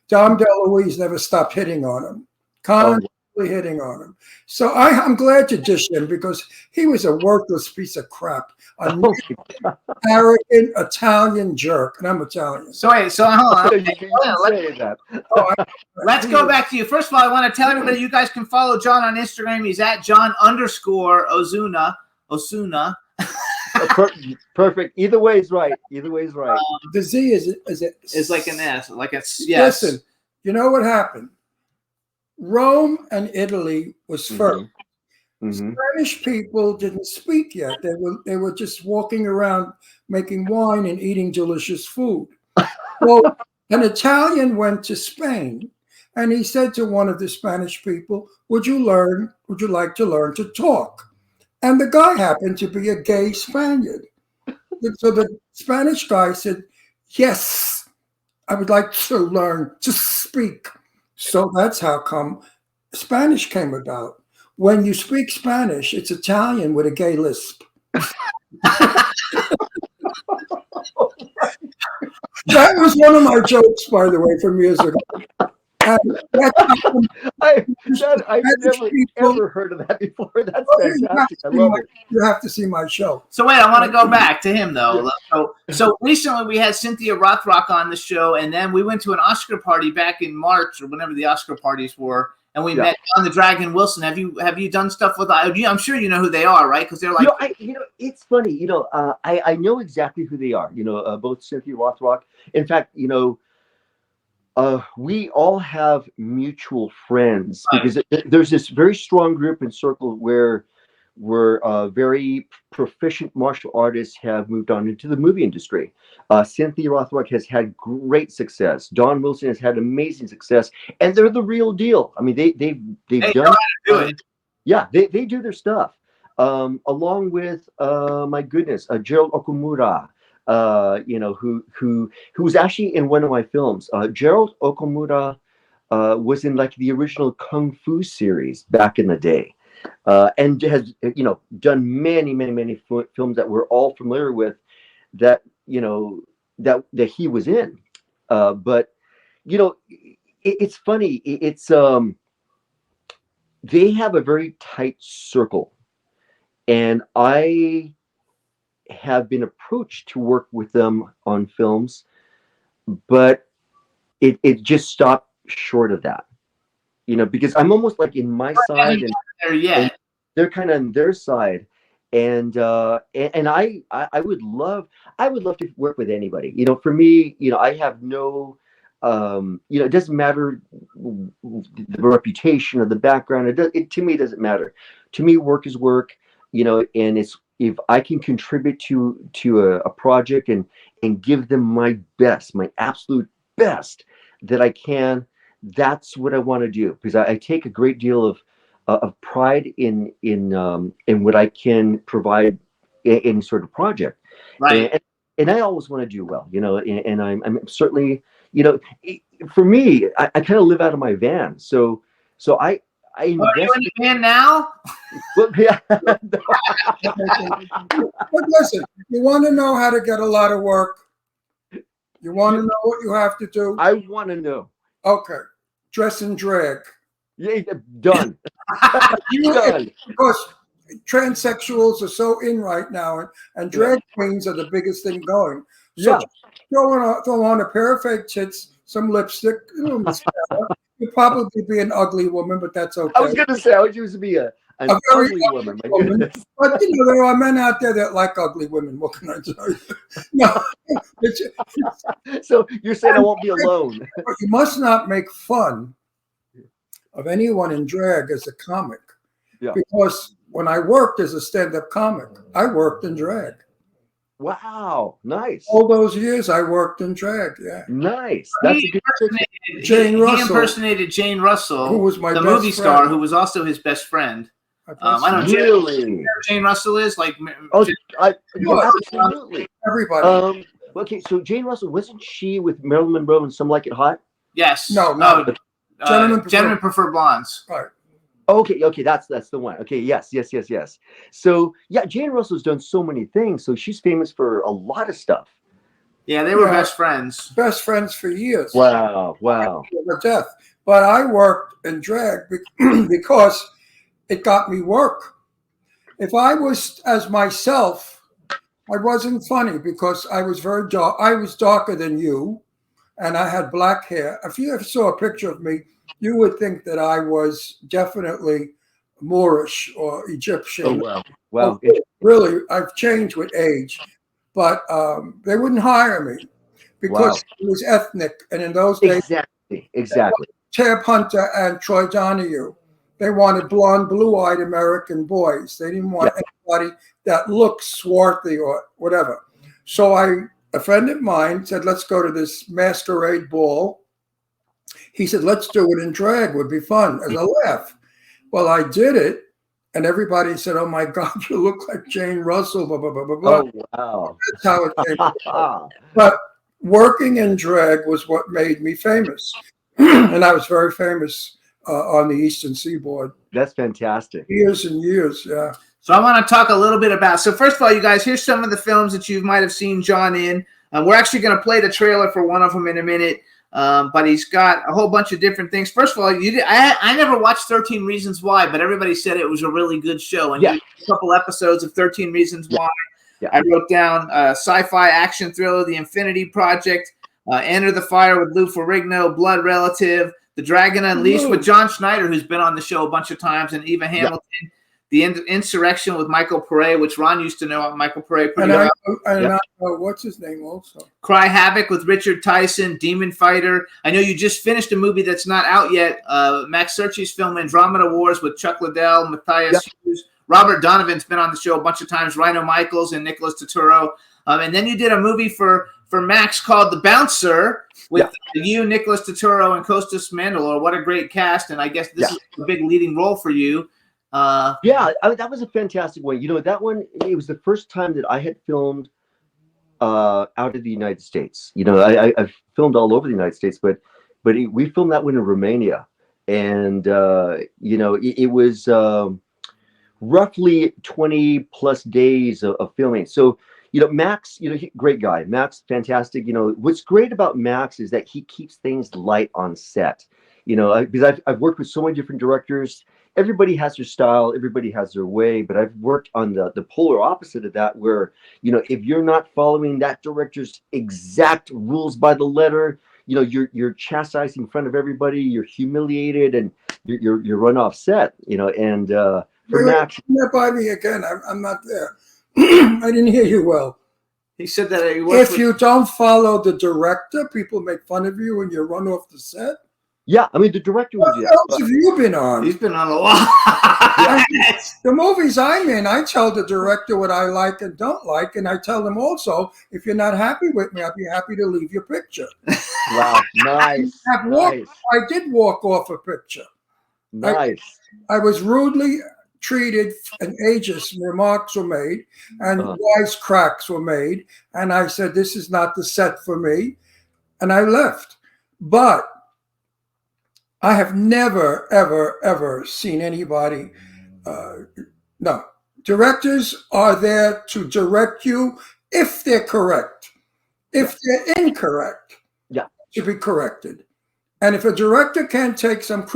Dom DeLuise never stopped hitting on him, constantly hitting on him. So I'm glad to dish him because he was a worthless piece of crap, an arrogant Italian jerk, and I'm Italian. So hold on. Let's go back to you. First of all, I want to tell everybody you guys can follow John on Instagram. He's at John_Ozuna. Perfect. Either way is right. The Z is like an S, like a yes. Listen, you know what happened? Rome and Italy was first. Spanish people didn't speak yet. They were just walking around making wine and eating delicious food. Well, an Italian went to Spain, and he said to one of the Spanish people, would you like to learn to talk? And the guy happened to be a gay Spaniard. So the Spanish guy said, yes, I would like to learn to speak. So that's how come Spanish came about. When you speak Spanish, it's Italian with a gay lisp. That was one of my jokes, by the way, from years ago. I've never ever heard of that before. That's fantastic. I love it. You have to see my show. So wait, I want to go back to him though. So recently we had Cynthia Rothrock on the show, and then we went to an Oscar party back in March or whenever the Oscar parties were, and we met John the Dragon Wilson. Have you done stuff with? I'm sure you know who they are, right? Because they're like, it's funny. I know exactly who they are. Both Cynthia Rothrock. In fact, we all have mutual friends because there's this very strong group and circle where very proficient martial artists have moved on into the movie industry. Cynthia Rothrock has had great success. Don Wilson has had amazing success, and they're the real deal. I mean, they've done it. Yeah, they do their stuff. Along with my goodness, Gerald Okamura. Who was actually in one of my films. Gerald Okamura was in like the original Kung Fu series back in the day, and has done many films that we're all familiar with, that that he was in. But it's funny. It's they have a very tight circle, and I have been approached to work with them on films, but it just stopped short of that, because I'm almost like in my side, and they're kind of on their side, and I would love to work with anybody. For me, I have no, it doesn't matter the reputation or the background. To me, it doesn't matter. To me, work is work, and it's, if I can contribute to a project and give them my best, my absolute best that I can, that's what I want to do, because I take a great deal of pride in what I can provide in any sort of project. Right. And I always want to do well, and I'm certainly, for me, I kind of live out of my van, so I invest. Are you in the van now? Well, yeah. But listen, you want to know how to get a lot of work? You want to know what you have to do? I want to know. Okay. Dress and drag. Yeah, done. Done. Because transsexuals are so in right now, and drag queens are the biggest thing going. So Yeah. throw on a pair of fake tits, some lipstick, mascara. You'll probably be an ugly woman, but that's okay. I was going to say, I would used to be an very ugly woman. My goodness. But there are men out there that like ugly women. What can I tell you? No, So you're saying I won't be alone? but you must not make fun of anyone in drag as a comic. Yeah. Because when I worked as a stand-up comic, I worked in drag. Wow, nice. All those years I worked in drag, yeah. Nice. That's a good picture. Jane He Russell. impersonated Jane Russell, Who was my the best movie star, friend. who was also his best friend. My best I don't know. friend. Really? Jane, Jane Russell is like. Oh, Yeah. absolutely. Everybody. Okay, so Jane Russell, wasn't she with Marilyn Monroe and Some Like It Hot? Yes. No, Gentlemen prefer blondes. Right. Okay, that's the one. Okay, yes. So yeah, Jane Russell's done so many things, so she's famous for a lot of stuff. Yeah, they were Yeah. best friends. Best friends for years. Wow. To death. But I worked in drag because it got me work. If I was as myself, I wasn't funny because I was very dark. I was darker than you, and I had black hair. If you ever saw a picture of me, you would think that I was definitely Moorish or Egyptian. Oh wow. Really, I've changed with age, but they wouldn't hire me because it was ethnic. And in those days, Exactly. Tab Hunter and Troy Donahue, they wanted blonde, blue-eyed American boys. They didn't want anybody that looked swarthy or whatever. So a friend of mine said, let's go to this masquerade ball. He said, let's do it in drag, would be fun, as a laugh. Well, I did it, and everybody said, oh my God, you look like Jane Russell, blah, blah, blah, blah, blah. Oh wow. That's how it came about. But working in drag was what made me famous. And I was very famous on the Eastern Seaboard. That's fantastic. Years and years, yeah. So I want to talk a little bit about. So first of all, you guys, here's some of the films that you might have seen John in. We're actually going to play the trailer for one of them in a minute. But he's got a whole bunch of different things. First of all, I never watched 13 Reasons Why, but everybody said it was a really good show. And you did a couple episodes of 13 Reasons Why. Yeah. I wrote down sci-fi action thriller, The Infinity Project, Enter the Fire with Lou Ferrigno, Blood Relative, The Dragon Unleashed with John Schneider, who's been on the show a bunch of times, and Eva Hamilton. The Insurrection with Michael Pare, which Ron used to know Michael Pare pretty well. I know what's his name also. Cry Havoc with Richard Tyson, Demon Fighter. I know you just finished a movie that's not out yet. Max Searchy's film Andromeda Wars with Chuck Liddell, Matthias Hughes. Robert Donovan's been on the show a bunch of times. Rhino Michaels and Nicholas Turturro. And then you did a movie for Max called The Bouncer with you, Nicholas Turturro, and Kostas Mandylor. What a great cast. And I guess this is a big leading role for you. That was a fantastic one. That one, it was the first time that I had filmed out of the United States. I've filmed all over the United States, but but we filmed that one in Romania, and it was roughly 20 plus days of filming. So Max, great guy. Max, fantastic. What's great about Max is that he keeps things light on set. Because I've worked with so many different directors. Everybody has their style, everybody has their way, but I've worked on the polar opposite of that, where if you're not following that director's exact rules by the letter, you're chastised in front of everybody, you're humiliated, and you're run off set. And for Max, by me again. I'm not there. I didn't hear you well. He said that if you don't follow the director, people make fun of you when you run off the set. Yeah, I mean the director was. What else have you been on? He's been on a lot. The movies I'm in, I tell the director what I like and don't like, and I tell them also, if you're not happy with me, I'll be happy to leave your picture. Wow, nice. I did walk off a picture. Nice. I was rudely treated, and ageist remarks were made, and wisecracks were made, and I said, this is not the set for me, and I left. But I have never, ever, ever seen anybody. No, directors are there to direct you if they're correct. If they're incorrect, to be corrected. And if a director can't take some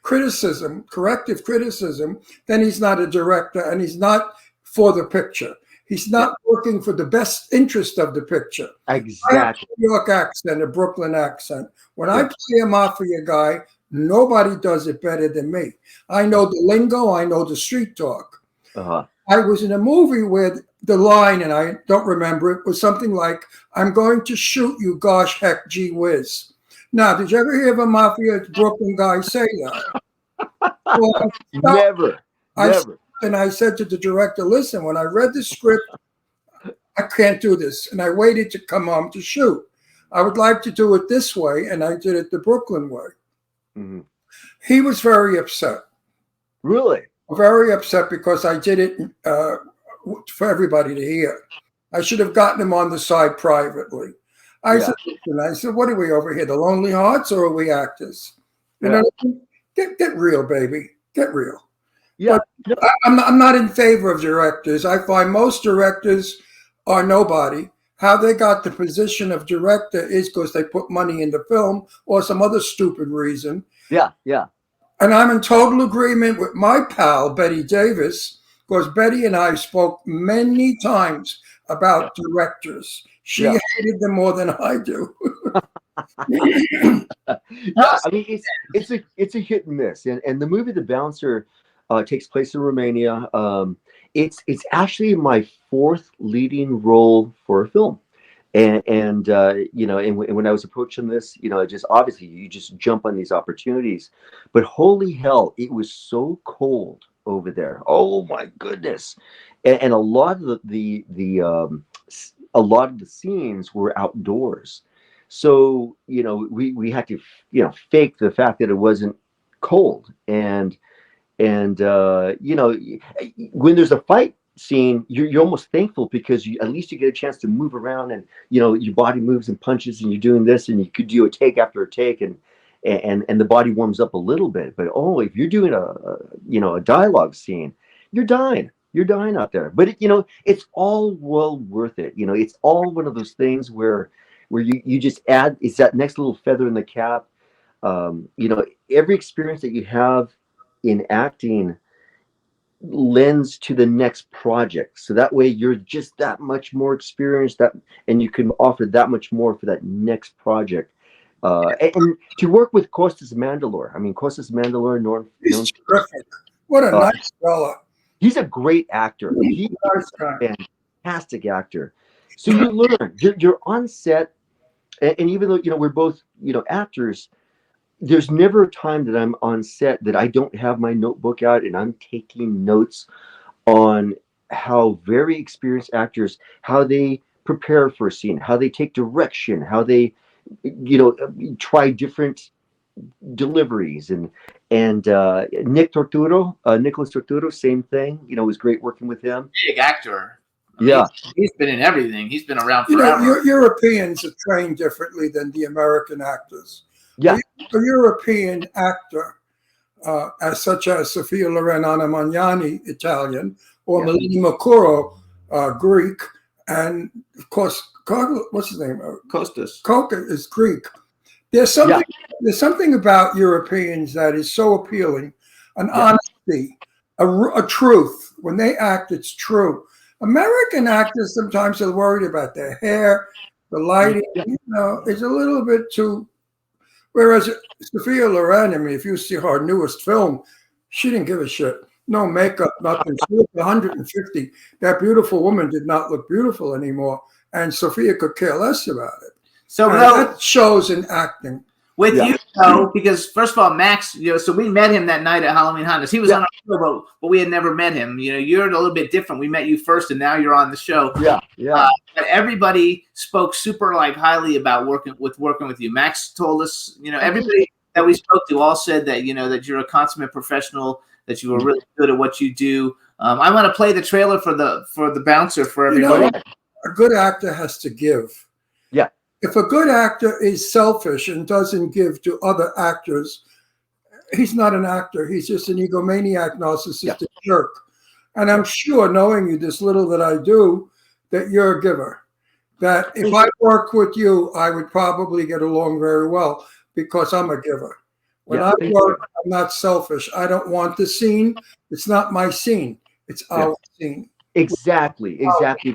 criticism, corrective criticism, then he's not a director, and he's not for the picture. He's not working for the best interest of the picture. Exactly. I have a New York accent, a Brooklyn accent. When I play a mafia guy, nobody does it better than me. I know the lingo. I know the street talk. I was in a movie where the line, and I don't remember it, was something like, I'm going to shoot you, gosh, heck, gee whiz. Now, did you ever hear of a mafia Brooklyn guy say that? Well, never. And I said to the director, listen, when I read the script, I can't do this. And I waited to come home to shoot. I would like to do it this way, and I did it the Brooklyn way. Mm-hmm. He was very upset. Really? Very upset because I did it for everybody to hear. I should have gotten him on the side privately. I said, what are we over here, the Lonely Hearts, or are we actors? Get real, baby. Get real. Yeah. But I'm not in favor of directors. I find most directors are nobody. How they got the position of director is because they put money in the film or some other stupid reason. Yeah. And I'm in total agreement with my pal, Betty Davis, because Betty and I spoke many times about directors. She hated them more than I do. I mean, it's a hit and miss. And the movie The Bouncer takes place in Romania. It's actually my fourth leading role for a film. And when I was approaching this, just obviously you just jump on these opportunities. But holy hell, it was so cold over there. Oh my goodness. And a lot of the scenes were outdoors. So, we had to, fake the fact that it wasn't cold. And when there's a fight scene, you're almost thankful because at least you get a chance to move around, and your body moves and punches, and you're doing this, and you could do a take after a take, and the body warms up a little bit. But if you're doing a dialogue scene, you're dying out there. But it's all well worth it. It's all one of those things where you just add, it's that next little feather in the cap. Every experience that you have in acting lends to the next project, so that way you're just that much more experienced, and you can offer that much more for that next project. And to work with Costas Mandylor, He's terrific. What a nice fella. He's a great actor. He's a fantastic actor. So you learn. You're on set, and even though we're both actors, there's never a time that I'm on set that I don't have my notebook out and I'm taking notes on how very experienced actors, how they prepare for a scene, how they take direction, how they, try different deliveries. And Nicholas Torturo, same thing. It was great working with him. Big actor. He's been in everything. He's been around forever. Europeans are trained differently than the American actors. Yeah. A European actor, as such as Sophia Loren Magnani, Italian, or Yeah. Melina Mercuro, Greek, and of course, what's his name? Costas. Coca is Greek. There's something about Europeans that is so appealing, an honesty, a truth. When they act, it's true. American actors sometimes are worried about their hair, the lighting. You know, it's a little bit too. Whereas Sophia Loren, I mean, if you see her newest film, she didn't give a shit. No makeup, nothing. She looked 150. That beautiful woman did not look beautiful anymore, and Sophia could care less about it. So And that shows in acting. with you though, because first of all, Max, so we met him that night at Halloween Hondas. He was on our show, but we had never met him. You're a little bit different. We met you first, and now you're on the show. Yeah. But everybody spoke super highly about working with you. Max told us, everybody that we spoke to all said that that you're a consummate professional, that you were really good at what you do. I want to play the trailer for the bouncer for everybody. A good actor has to give. Yeah. If a good actor is selfish and doesn't give to other actors, he's not an actor. He's just an egomaniac, narcissistic jerk. And I'm sure, knowing you this little that I do, that you're a giver. That if I worked with you, I would probably get along very well because I'm a giver. When I work, I'm not selfish. I don't want the scene. It's not my scene. It's our scene. Exactly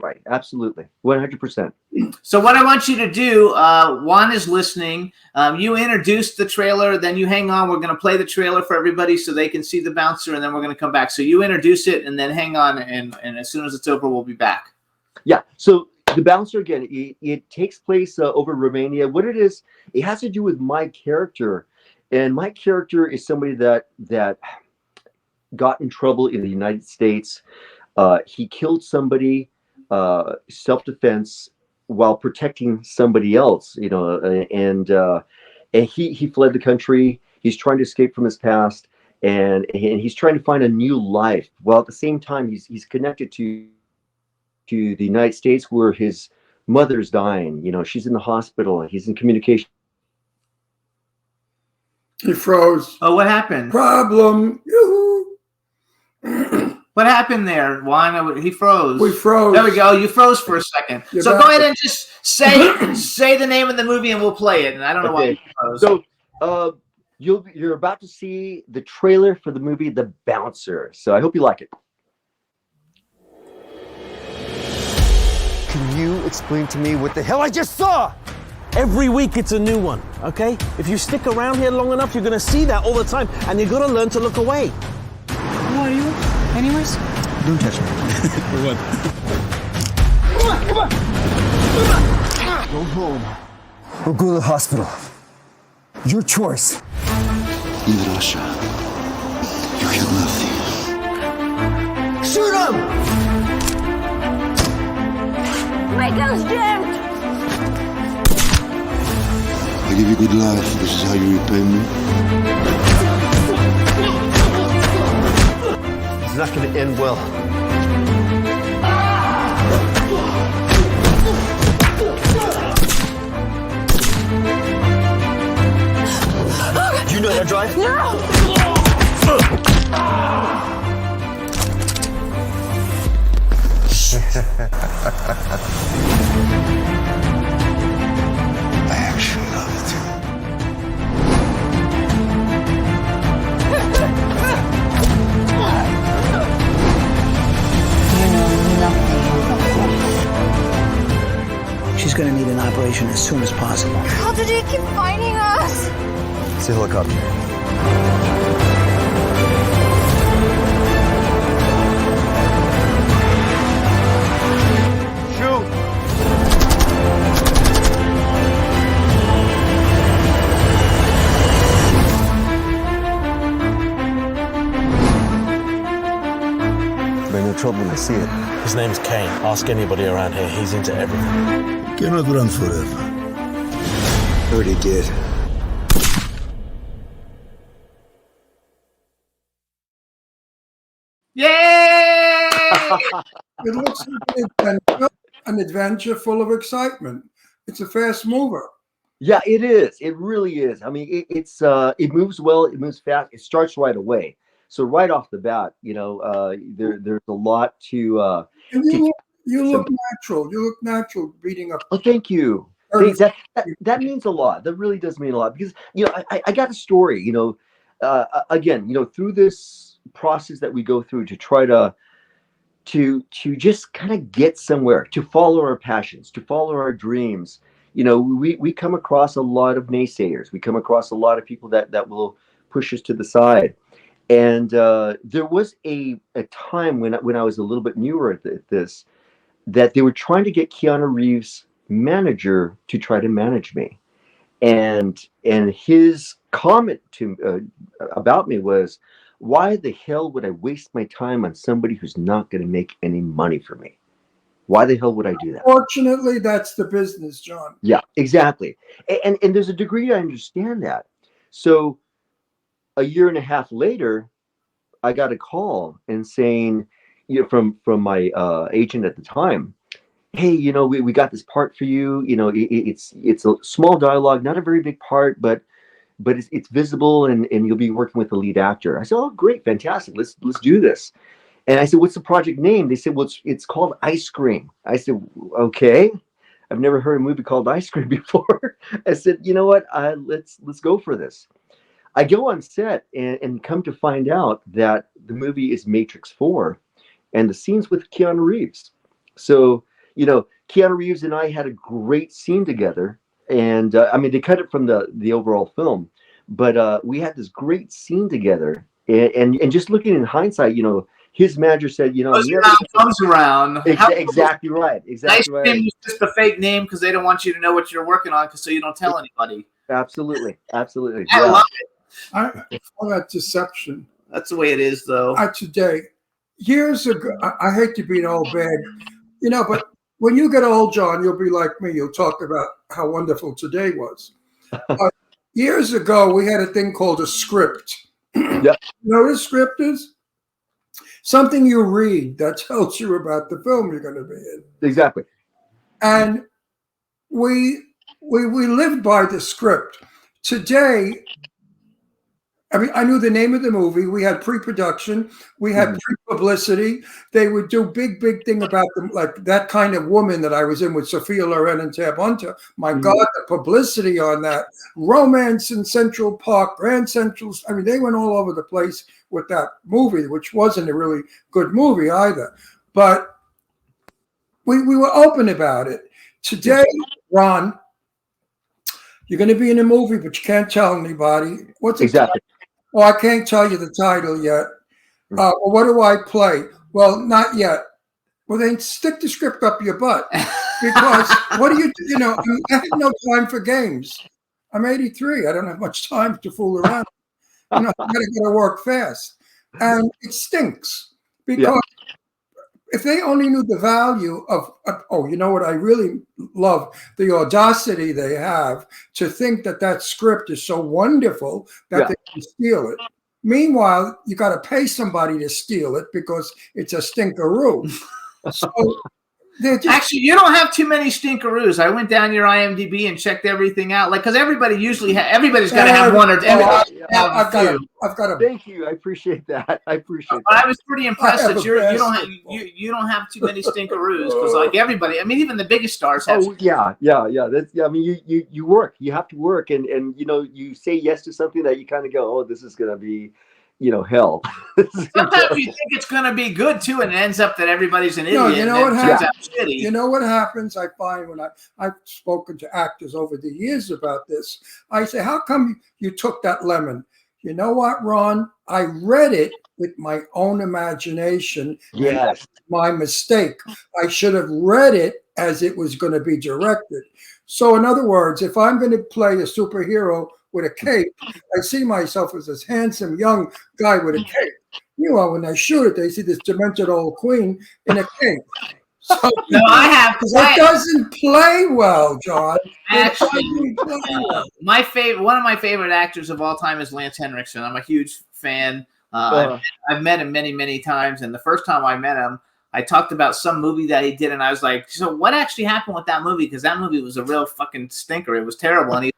right. Absolutely. 100%. So what I want you to do, Juan is listening. You introduce the trailer, then you hang on. We're going to play the trailer for everybody so they can see the bouncer, and then we're going to come back. So you introduce it, and then hang on, and as soon as it's over, we'll be back. Yeah. So the bouncer, again, it takes place over Romania. What it is, it has to do with my character. And my character is somebody that got in trouble in the United States. He killed somebody, self-defense, while protecting somebody else, and he fled the country. He's trying to escape from his past, and he's trying to find a new life. While at the same time, he's connected to the United States, where his mother's dying. She's in the hospital. He's in communication. He froze. Oh, what happened? Problem. Yoo-hoo. What happened there, Juan? He froze. We froze. There we go. You froze for a second. You're So back. go ahead and just say the name of the movie, and we'll play it. And I don't know why you froze. So you're about to see the trailer for the movie The Bouncer. So I hope you like it. Can you explain to me what the hell I just saw? Every week it's a new one, okay? If you stick around here long enough, you're gonna see that all the time, and you're gonna learn to look away. Who are you? Anyways? Don't touch me. For what? Go home or go to the hospital. Your choice. In Russia, you have nothing. Shoot him! Make us dead! I give you good life. This is how you repay me. It's not gonna end well. Do you know how to drive? I actually love it. She's gonna need an operation as soon as possible. How did he keep finding us? It's a helicopter. Shoot! Bring no trouble when I see it. His name's Kane. Ask anybody around here. He's into everything. You cannot run forever. Already did. Yay! It looks like an adventure full of excitement. It's a fast mover. Yeah, it is. It really is. I mean, it moves well. It moves fast. It starts right away. So right off the bat, there's a lot And to you some. look natural. You look natural beating up Oh, thank you. 30. That means a lot. That really does mean a lot because I got a story. Again, through this process that we go through to try to just kind of get somewhere, to follow our passions, to follow our dreams. We come across a lot of naysayers. We come across a lot of people that will push us to the side. And there was a time when I was a little bit newer at this, that they were trying to get Keanu Reeves' manager to try to manage me. And his comment about me was, why the hell would I waste my time on somebody who's not going to make any money for me? Why the hell would I do that? Fortunately, that's the business, John. Yeah, exactly. And there's a degree I understand that. So a year and a half later, I got a call and saying, from my agent at the time, hey, we got this part for you. It's a small dialogue, not a very big part, but it's visible, and you'll be working with the lead actor. I said, oh, great, fantastic. Let's do this. And I said, what's the project name? They said, well, it's called Ice Cream. I said, okay. I've never heard a movie called Ice Cream before. I said, you know what? Let's go for this. I go on set and come to find out that the movie is Matrix 4 and the scene's with Keanu Reeves. So, Keanu Reeves and I had a great scene together. And I mean, they cut it from the overall film, but we had this great scene together. And just looking in hindsight, his manager said, comes around. Exactly right. Exactly Nice right. name is just a fake name because they don't want you to know what you're working on, so you don't tell anybody. Absolutely. Absolutely. I love it. I call that deception. That's the way it is, though. Today, years ago, I hate to be an old bag, but when you get old, John, you'll be like me. You'll talk about how wonderful today was. Years ago, we had a thing called a script. Yep. You know what a script is? Something you read that tells you about the film you're going to be in. Exactly. And we lived by the script. Today, I mean, I knew the name of the movie. We had pre-production. We had pre-publicity. They would do big thing about them, like that kind of woman that I was in with Sophia Loren and Tab Hunter. My God, the publicity on that. Romance in Central Park, Grand Central. I mean, they went all over the place with that movie, which wasn't a really good movie either. But we were open about it. Today, Ron, you're going to be in a movie, but you can't tell anybody. What's it? Exactly. Oh, I can't tell you the title yet. Well, what do I play? Well, not yet. Well, then stick the script up your butt. Because what do you know, I have no time for games. I'm 83. I don't have much time to fool around. I got to go to work fast. And it stinks. Because if they only knew the value of, you know what I really love? The audacity they have to think that script is so wonderful that they can steal it. Meanwhile, you got to pay somebody to steal it because it's a stinkeroo. So Actually, you don't have too many stinkeroos. I went down your IMDb and checked everything out. Like, because everybody's got to have one or two. I've got a. Thank you. I appreciate that. I was pretty impressed that you don't have too many stinkeroos because, like, everybody. I mean, even the biggest stars have. Oh yeah. I mean, you work. You have to work, and you say yes to something that you kind of go, oh, this is gonna be, hell. Sometimes you think it's going to be good too, and it ends up that everybody's an idiot. No, you know what happens? Shitty. You know what happens? I find when I've spoken to actors over the years about this, I say, how come you took that lemon? You know what, Ron? I read it with my own imagination. Yes. My mistake. I should have read it as it was going to be directed. So in other words, if I'm going to play a superhero with a cape, I see myself as this handsome young guy with a cape. Meanwhile, when I shoot it, they see this demented old queen in a cape. So, no, I have. It doesn't play well, John. Actually, one of my favorite actors of all time is Lance Henriksen. I'm a huge fan. I've met him many times, and the first time I met him, I talked about some movie that he did, and I was like, so what actually happened with that movie? Because that movie was a real fucking stinker. It was terrible. And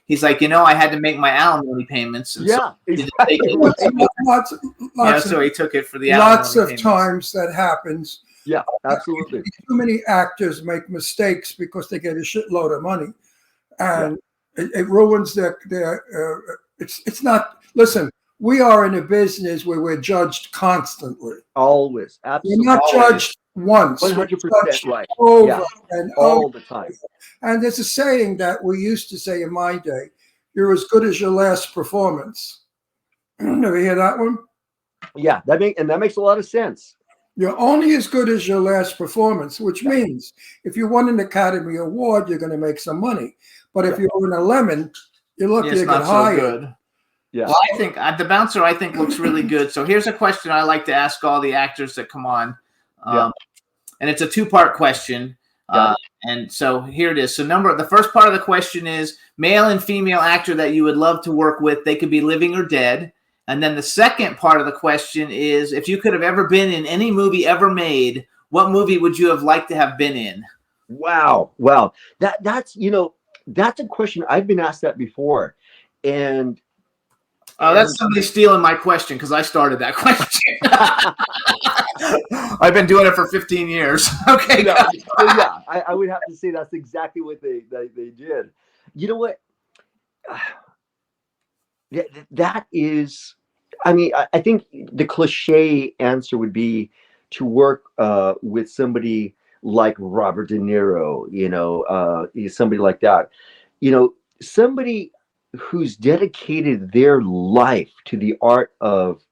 he's like, I had to make my alimony payments. And Yeah, so exactly. so he took it for the lots alimony of payments. times that happens. Yeah, absolutely. Too many actors make mistakes because they get a shitload of money, and it ruins their. It's not. Listen, we are in a business where we're judged constantly. Always, absolutely. You're not judged once. 100% right. Over and all over. the time. And there's a saying that we used to say in my day: "You're as good as your last performance." Ever hear that one? Yeah, that makes a lot of sense. You're only as good as your last performance, which means if you won an Academy Award, you're going to make some money. But if you're in a lemon, you're lucky to get not hired. so good. Yeah. Well, I think the bouncer looks really good. So here's a question I like to ask all the actors that come on, and it's a 2-part question. And so here it is. So the first part of the question is male and female actor that you would love to work with. They could be living or dead. And then the second part of the question is, if you could have ever been in any movie ever made, what movie would you have liked to have been in? Wow. That's a question I've been asked that before. And that's somebody stealing my question because I started that question. I've been doing it for 15 years. Okay. I would have to say that's exactly what they did. You know what? That is, I think the cliche answer would be to work with somebody like Robert De Niro, somebody like that, somebody who's dedicated their life to the art of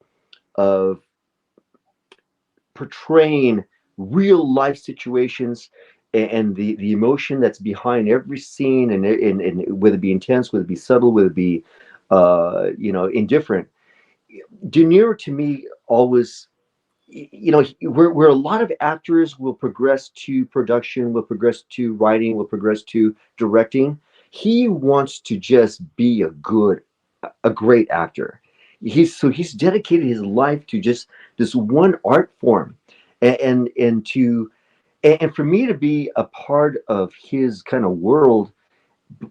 portraying real life situations and the emotion that's behind every scene, and whether it be intense, whether it be subtle, whether it be indifferent. De Niro to me always, where a lot of actors will progress to production, will progress to writing, will progress to directing, he wants to just be a great actor. He's dedicated his life to just this one art form, and for me to be a part of his kind of world,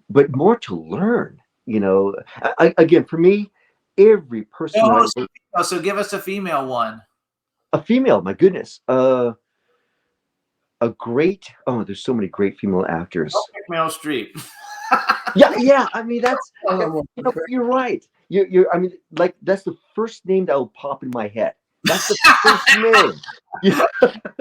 but more to learn. Again, for me, every person. So give us a female one. A female, my goodness. There's so many great female actors. Meryl Streep. yeah. That's. You're right. That's the first name that will pop in my head. That's the first name.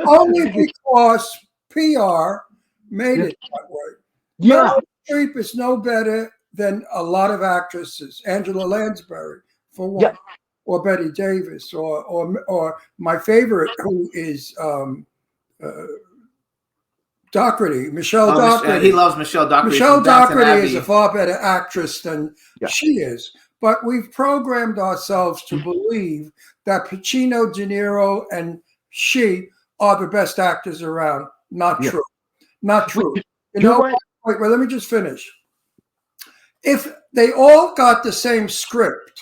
Only because PR made it that way. Yeah. Meryl Streep is no better than a lot of actresses. Angela Lansbury, for one, or Betty Davis, or my favorite, who is Doherty, Michelle Doherty. He loves Michelle Doherty. Michelle Doherty is a far better actress than she is. But we've programmed ourselves to believe that Pacino, De Niro, and she are the best actors around. Not true. Not true. Wait, let me just finish. If they all got the same script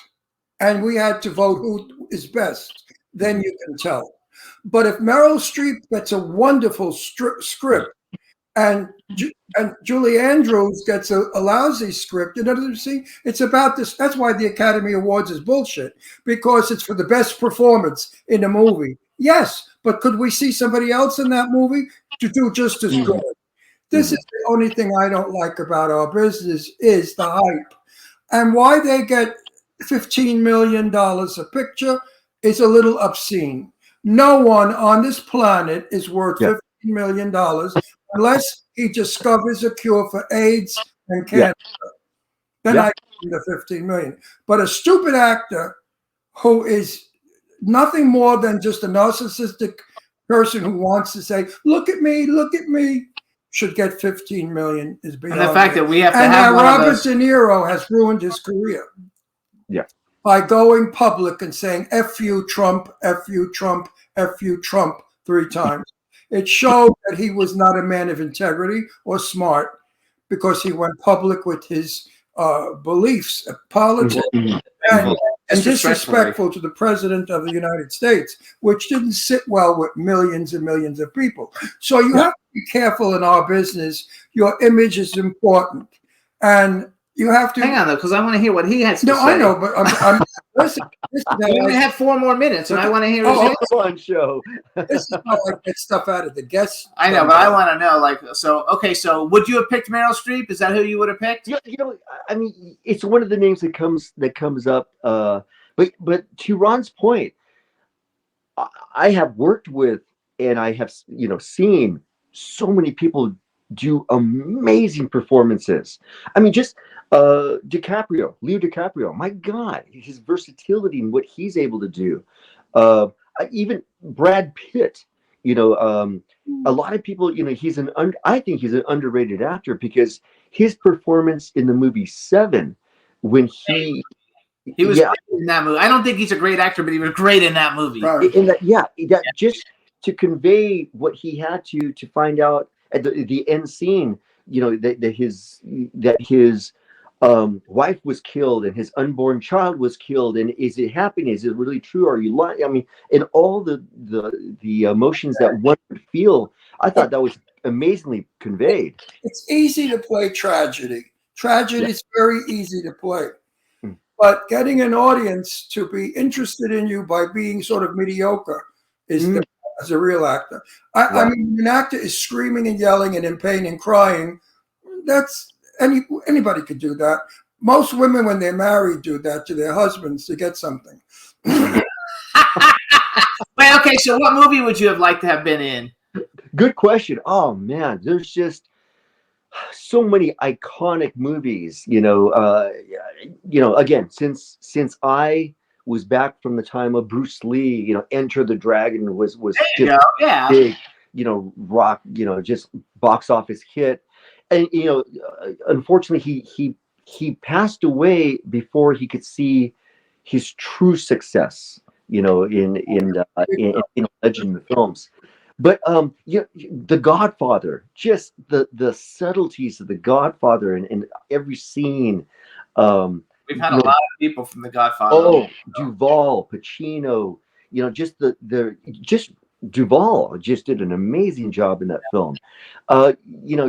and we had to vote who is best, then you can tell. But if Meryl Streep gets a wonderful script and Julie Andrews gets a lousy script, it's about this. That's why the Academy Awards is bullshit, because it's for the best performance in a movie. Yes, but could we see somebody else in that movie to do just as good? This is the only thing I don't like about our business is the hype. And why they get $15 million a picture is a little obscene. No one on this planet is worth $15 million unless he discovers a cure for AIDS and cancer. Then I give him the $15 million. But a stupid actor who is nothing more than just a narcissistic person who wants to say, look at me, should get $15 million is beyond. And the fact that we have to and have now one Robert De Niro has ruined his career. Yeah. By going public and saying F you Trump, F you Trump, F you Trump 3 times. It showed that he was not a man of integrity or smart, because he went public with his beliefs, politics, and disrespectful to the president of the United States, which didn't sit well with millions and millions of people. So you have to be careful in our business. Your image is important, and you have to hang on though, because I want to hear what he has to say. No, I know, but I'm listen. We only have 4 more minutes, and I want to hear. Fun show. This is how I get stuff out of the guests. I know, but I want to know, like, so okay, so would you have picked Meryl Streep? Is that who you would have picked? You know, I mean, it's one of the names that comes up. But to Ron's point, I have worked with, and I have seen so many people do amazing performances. I mean, just Leo DiCaprio. My God, his versatility and what he's able to do. Even Brad Pitt. A lot of people, I think he's an underrated actor because his performance in the movie Seven, when he was great in that movie. I don't think he's a great actor, but he was great in that movie. That just to convey what he had to find out at the end scene, that his wife was killed and his unborn child was killed, and is it happening? Is it really true? Are you lying? I mean, and all the emotions that one would feel, I thought that was amazingly conveyed. It's easy to play tragedy. Tragedy is very easy to play. But getting an audience to be interested in you by being sort of mediocre is as a real actor. I mean, an actor is screaming and yelling and in pain and crying. That's anybody could do that. Most women, when they're married, do that to their husbands to get something. Wait, okay, so what movie would you have liked to have been in? Good question. Oh man, there's just so many iconic movies. Again, since I was back from the time of Bruce Lee, Enter the Dragon was just big, rock, just box office hit. And unfortunately, he passed away before he could see his true success. In legend of films, but The Godfather, just the subtleties of The Godfather in every scene. We've had a lot of people from The Godfather. Oh, Duvall, Pacino, just just Duvall just did an amazing job in that film.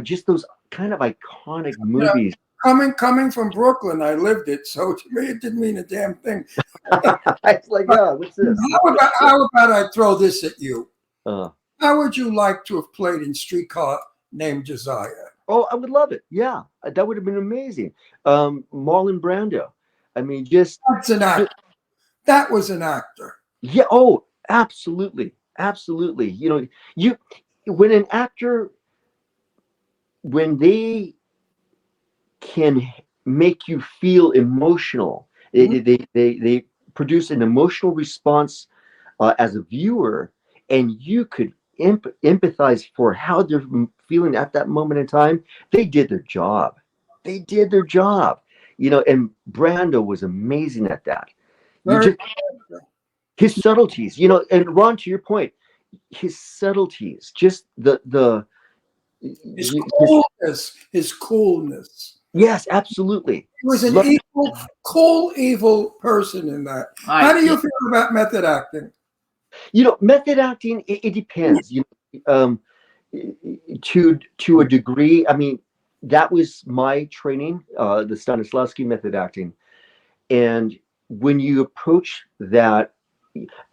Just those kind of iconic movies. Coming from Brooklyn, I lived it, so to me it didn't mean a damn thing. It's like, what's this? How about I throw this at you? How would you like to have played in Streetcar Named Josiah? Oh, I would love it. Yeah, that would have been amazing. Marlon Brando. I mean, that's an actor. That was an actor. Yeah. Oh, absolutely, absolutely. When an actor, when they can make you feel emotional, they produce an emotional response as a viewer, and you could empathize for how they're feeling at that moment in time. They did their job. And Brando was amazing at that. His subtleties, and Ron, to your point, his subtleties, just his coolness. Yes, absolutely. He was an evil person in that. How do you feel about method acting? Method acting, it depends. To a degree. I mean, that was my training, the Stanislavski method acting. And when you approach that,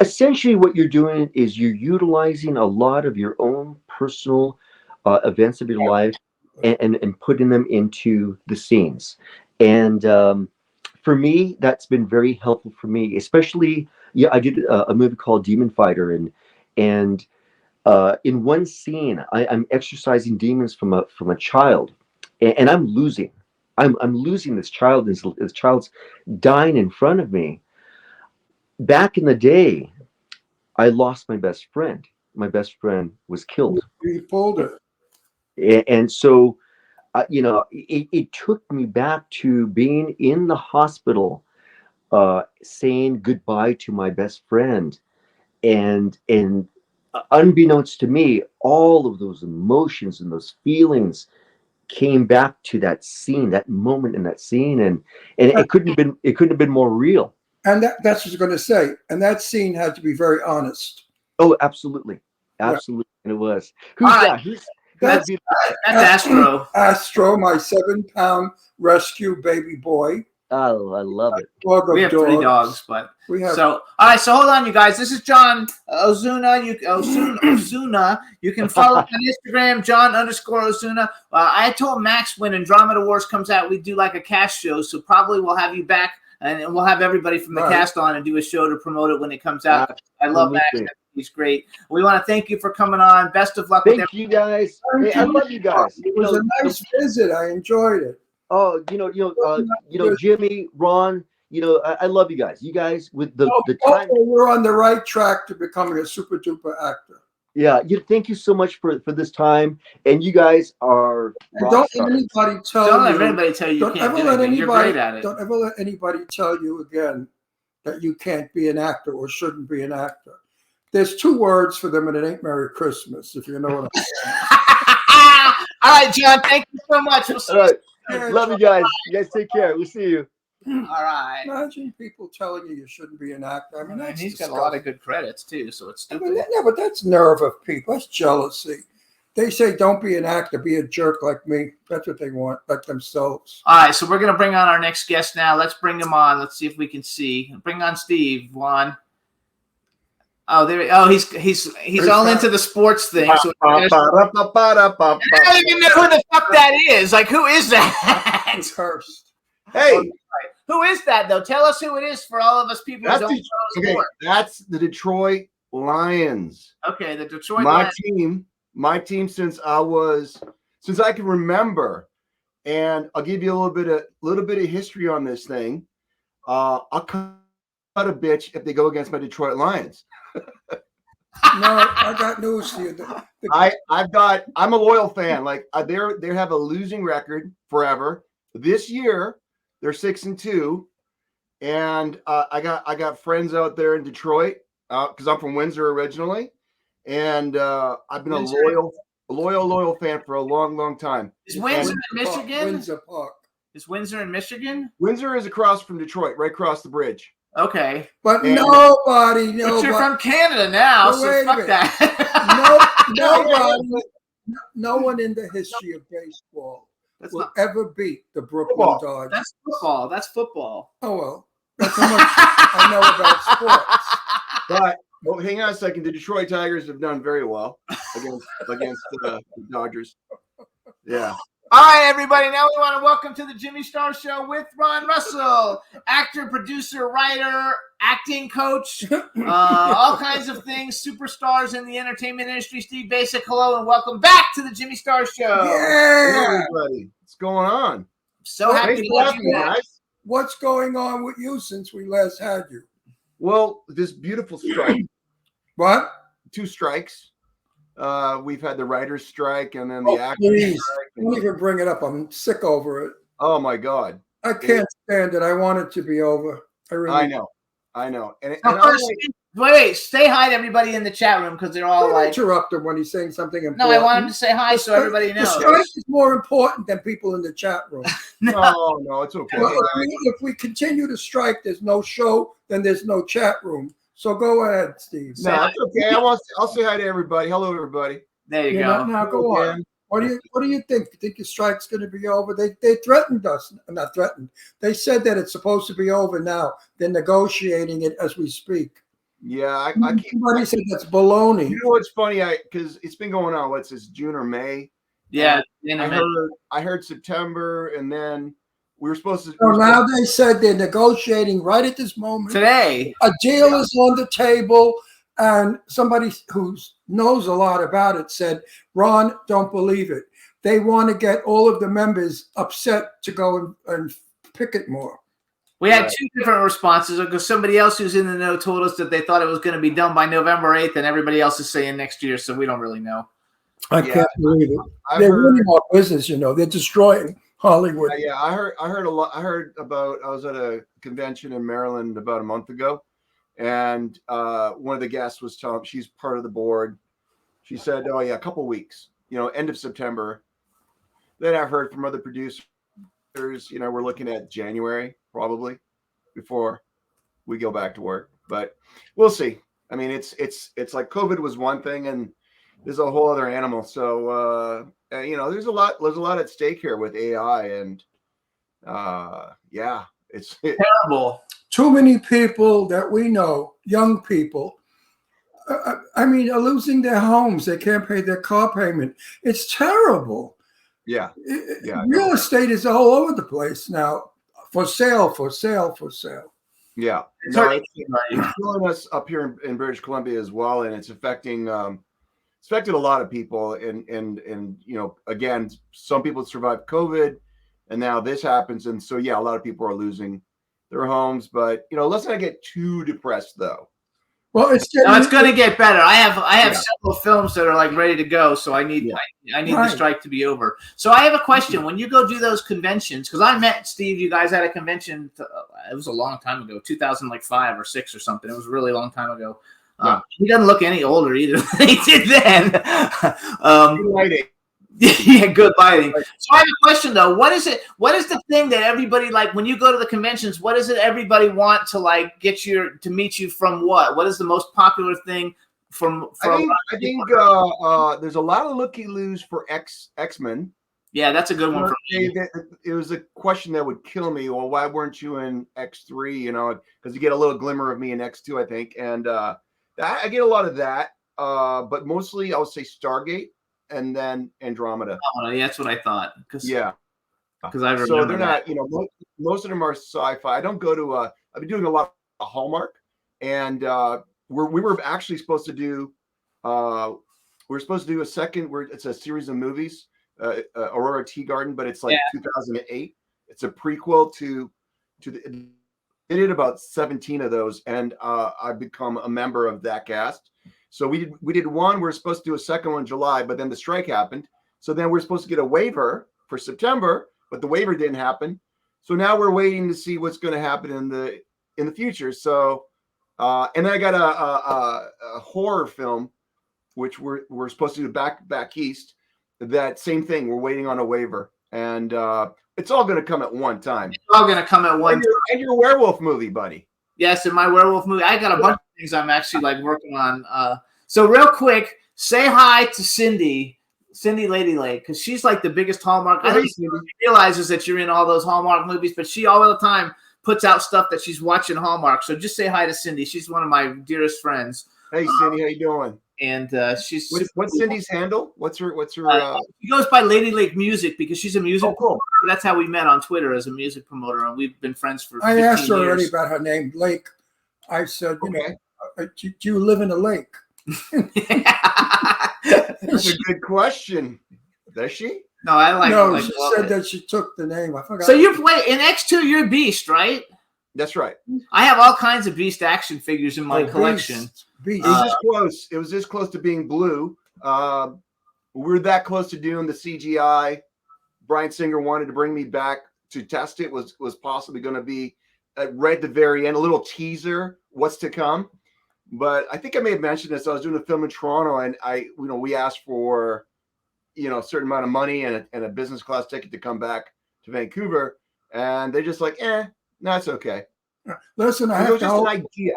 essentially what you're doing is you're utilizing a lot of your own personal events of your life and putting them into the scenes. And for me, that's been very helpful for me, especially, I did a movie called Demon Fighter, and in one scene, I'm exorcising demons from a child, and I'm losing this child. This child's dying in front of me. Back in the day, I lost my best friend. My best friend was killed. You pulled it. And so, it took me back to being in the hospital, saying goodbye to my best friend, and unbeknownst to me, all of those emotions and those feelings came back to that scene, that moment in that scene, and it couldn't have been more real. And that's what I was going to say. And that scene had to be very honest. Oh, absolutely. Absolutely. And it was. Who's All right. that? Who's That's That's Astro. Astro, my 7-pound rescue baby boy. Oh, I love it. Dog of We have 3 dogs, but We have so all right. So hold on, you guys. This is John Ozuna. Ozuna. You can follow him on Instagram, John_Ozuna. I told Max when Andromeda Wars comes out, we do like a cast show. So probably we'll have you back, and we'll have everybody from the Right. cast on and do a show to promote it when it comes out. I love Max. Absolutely. He's great. We want to thank you for coming on. Best of luck with Thank you guys. Hey, I love you guys. It was a nice visit. I enjoyed it. Oh, Jimmy, Ron, I love you guys. You guys with the time. Hopefully we're on the right track to becoming a super duper actor. Yeah, thank you so much for this time. And you guys are And rock don't stars. let anybody tell Don't let you. anybody tell you Don't can't ever do let anything. You're anybody. great at it. Don't ever let anybody tell you again that you can't be an actor or shouldn't be an actor. There's 2 words for them, and it ain't Merry Christmas, if you know what I'm saying. All right, John. Thank you so much. We'll see All right. Yeah, Love you guys. You guys take care. We'll see you. you. All right. Imagine people telling you shouldn't be an actor. I mean, And that's he's got a lot of good credits too, so it's I stupid. mean, yeah, but that's nerve of people. That's jealousy. They say don't be an actor, be a jerk like me. That's what they want, like themselves. All right, so we're gonna bring on our next guest now. Let's bring him on. Let's see if we can see. Bring on Steve, Juan. Oh, there. Oh, he's all into the sports thing. So I don't even know who the fuck that is. Like, who is that? It's cursed. Hey, Who is that though? Tell us who it is for all of us people who that's don't know okay, sport. that's the Detroit Lions. Okay, the Detroit My Lions. team since I can remember. And I'll give you a little bit of history on this thing. I'll cut a bitch if they go against my Detroit Lions. No, I got news for you. I'm a loyal fan. Like they have a losing record forever. This year they're 6-2, and I got friends out there in Detroit because I'm from Windsor originally, and I've been a loyal fan for a long time. Is Windsor in Michigan? Windsor Park. Is Windsor in Michigan? Windsor is across from Detroit, right across the bridge. Okay. But And- nobody, But you're from Canada now, But so wait a fuck minute. that. nobody, no one in the history of baseball That's will not. ever beat the Brooklyn Football. Dodgers. That's football. That's football. Oh well, that's how much I know about sports. But well, hang on a second. The Detroit Tigers have done very well against the Dodgers. Yeah. All right, everybody. Now we want to welcome to the Jimmy Star Show with Ron Russell, actor, producer, writer, acting coach, all kinds of things, superstars in the entertainment industry. Steve Bacic, hello, and welcome back to the Jimmy Star Show. Hey, Yeah. everybody. What's going on? So happy Thanks to for have having you me, back. guys. What's going on with you since we last had you? Well, this beautiful strike, What? 2 strikes. We've had the writers' strike and then the Oh, actors' please. strike. Don't even bring it up. I'm sick over it. Oh my God. I can't stand it. I want it to be over. I really. I know. And Now, I'm first, like, wait, say hi to everybody in the chat room because they're all Don't like, interrupt him when he's saying something important. no, I want him to say hi so everybody The knows. strike is more important than people in the chat room. no, it's okay. Well, if we continue to strike, there's no show, then there's no chat room. So go ahead, Steve. No, it's okay. I'll say hi to everybody. Hello, everybody. There you You go. know, now go on. What do you think? You think the strike's going to be over? They threatened us. Not threatened. They said that it's supposed to be over now. They're negotiating it as we speak. Yeah, I keep. Somebody said that's baloney. You know what's funny? Because it's been going on. What's this? June or May? Yeah. in a I minute. heard September, and then we were supposed to. So now they said they're negotiating right at this moment. Today. A deal is on the table, and somebody who knows a lot about it said, Ron, don't believe it. They want to get all of the members upset to go and picket more. We had 2 different responses because somebody else who's in the know told us that they thought it was going to be done by November 8th, and everybody else is saying next year, so we don't really know. I can't believe it. I've They're heard- ruining our business, you know. They're destroying Hollywood. Yeah, I heard a lot. I heard about. I was at a convention in Maryland about a month ago, and one of the guests was telling. She's part of the board. She said, "Oh yeah, a couple weeks. End of September." Then I've heard from other producers. We're looking at January probably before we go back to work. But we'll see. I mean, it's like COVID was one thing, and there's a whole other animal. So there's a lot at stake here with AI, and it's Terrible. Too many people that we know, young people, are losing their homes. They can't pay their car payment. It's terrible. Yeah. Real estate is all over the place now. For sale. Yeah. It's killing us up here in British Columbia as well, and it's affected a lot of people. And again, some people survived COVID, and now this happens, and so a lot of people are losing their homes. But let's not get too depressed, though. Well, it's going to get better. I have several films that are like ready to go, so I need the strike to be over. So I have a question. When you go do those conventions, because I met Steve, you guys at a convention. It was a long time ago, 2005 or 6 or something. It was a really long time ago. He doesn't look any older either than he did then. Yeah, good lighting. So I have a question though. What is the thing that everybody, like when you go to the conventions, what is it everybody want to like get to meet you from what? What is the most popular thing from I think there's a lot of looky-loos for X-Men. Yeah, that's a good one for me. It was a question that would kill me. Well, why weren't you in X3? Because you get a little glimmer of me in X2, I think. And I get a lot of that. But mostly I would say Stargate. And then Andromeda. Oh, yeah, that's what I thought. Because I remember. So they're not, most of them are sci-fi. I don't go to. I've been doing a lot of Hallmark, and we were actually supposed to do. A second. It's a series of movies, Aurora Tea Garden, but it's like 2008. It's a prequel to the. They did about 17 of those, and I've become a member of that cast. So we did one. We're supposed to do a second one in July, but then the strike happened. So then we're supposed to get a waiver for September, but the waiver didn't happen. So now we're waiting to see what's going to happen in the future. So and then I got a horror film, which we're supposed to do back east. That same thing. We're waiting on a waiver, and it's all going to come at one time. It's all going to come at one time. And your werewolf movie, buddy. Yes, in my werewolf movie, I got a bunch of things I'm actually like working on. So real quick, say hi to Cindy Lady Lake, because she's like the biggest Hallmark. I think she realizes that you're in all those Hallmark movies, but she all the time puts out stuff that she's watching Hallmark. So just say hi to Cindy. She's one of my dearest friends. Hey, Cindy, how you doing? And she's what's Cindy's handle? What's her? She goes by Lady Lake Music because she's a music. Oh, cool. That's how we met on Twitter as a music promoter, and we've been friends for. I asked her years. already about her name, Lake. I said, do you live in a lake? That's a good question. Does she? No, I like. No, she said that she took the name. I forgot. So you play in X2. You're Beast, right? That's right. I have all kinds of Beast action figures in my collection. Beast. It was this close to being blue. We were that close to doing the CGI. Bryan Singer wanted to bring me back to test it. Was possibly going to be right at the very end, a little teaser, what's to come. But I think I may have mentioned this. I was doing a film in Toronto, and we asked for, a certain amount of money and a business class ticket to come back to Vancouver, and they're just like, no, it's okay. Listen, it was just an idea.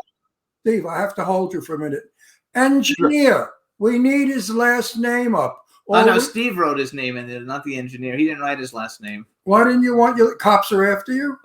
Steve, I have to hold you for a minute. Engineer, sure. We need his last name up. No, Steve wrote his name in there, not the engineer. He didn't write his last name. Why didn't you want your cops are after you?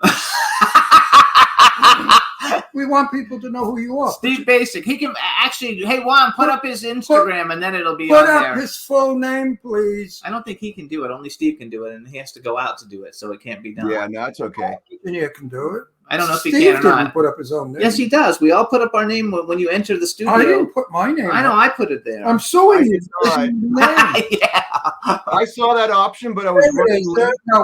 We want people to know who you are. Steve Bacic. He can actually, hey, Juan, put up his Instagram and then it'll be on there. Put up his full name, please. I don't think he can do it. Only Steve can do it, and he has to go out to do it, so it can't be done. Yeah, no, it's okay. Engineer can do it. I don't know if Steve he can or not. Didn't put up his own name. Yes, he does. We all put up our name when you enter the studio. I didn't put my name. I know. I put it there. I'm suing you. Yeah. I saw that option, but I was running.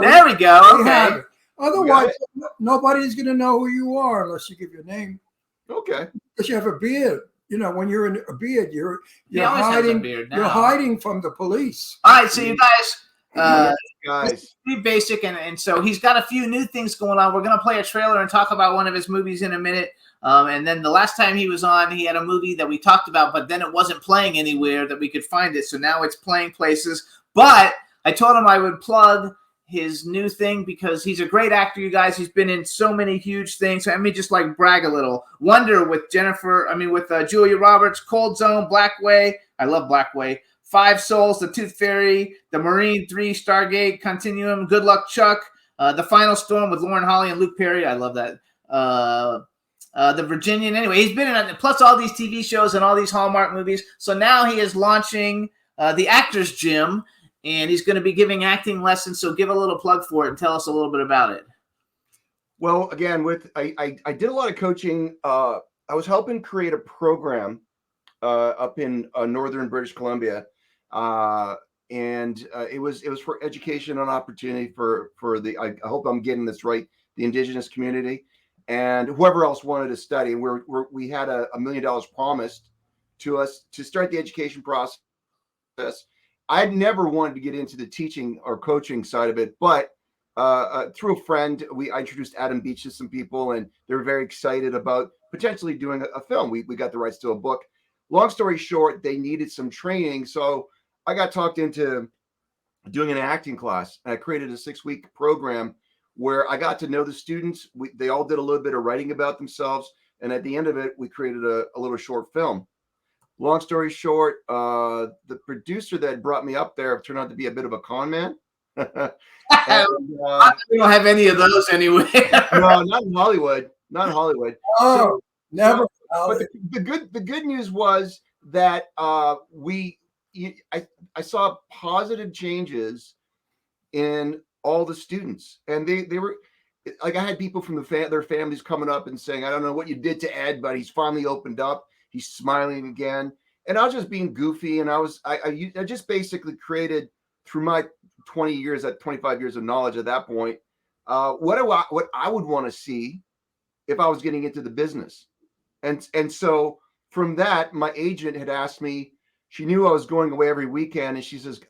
There we go. Okay. Otherwise, nobody's going to know who you are unless you give your name. Okay. Because you have a beard. When you're in a beard, you're hiding. Beard now. You're hiding from the police. All right, so you guys. Guys, Steve Bacic, and so he's got a few new things going on. We're going to play a trailer and talk about one of his movies in a minute. And then the last time he was on, he had a movie that we talked about, but then it wasn't playing anywhere that we could find it. So now it's playing places. But I told him I would plug his new thing because he's a great actor, you guys. He's been in so many huge things. So let me just like brag a little. Wonder with Julia Roberts, Cold Zone, Black Way. I love Black Way. Five Souls, The Tooth Fairy, The Marine 3, Stargate, Continuum, Good Luck Chuck, The Final Storm with Lauren Holly and Luke Perry. I love that. The Virginian. Anyway, he's been in plus all these TV shows and all these Hallmark movies. So now he is launching the Actors Gym, and he's going to be giving acting lessons. So give a little plug for it and tell us a little bit about it. Well, again, I did a lot of coaching. I was helping create a program up in northern British Columbia, and it was for education and opportunity for the. I hope I'm getting this right. The Indigenous community and whoever else wanted to study. And we had $1 million promised to us to start the education process. I'd never wanted to get into the teaching or coaching side of it, but through a friend, I introduced Adam Beach to some people, and they were very excited about potentially doing a film. We got the rights to a book. Long story short, they needed some training, so I got talked into doing an acting class, and I created a 6-week program where I got to know the students. They all did a little bit of writing about themselves, and at the end of it, we created a little short film. Long story short, the producer that brought me up there turned out to be a bit of a con man. We don't have any of those anyway. No, not in Hollywood. Not in Hollywood. Oh, never. But the good news was that I saw positive changes in all the students, and they were like, I had people from their families coming up and saying, I don't know what you did to Ed, but he's finally opened up. He's smiling again. And I was just being goofy, and I just basically created, through my 25 years of knowledge at that point, what I would want to see if I was getting into the business. And so from that, my agent had asked me, she knew I was going away every weekend, and she says,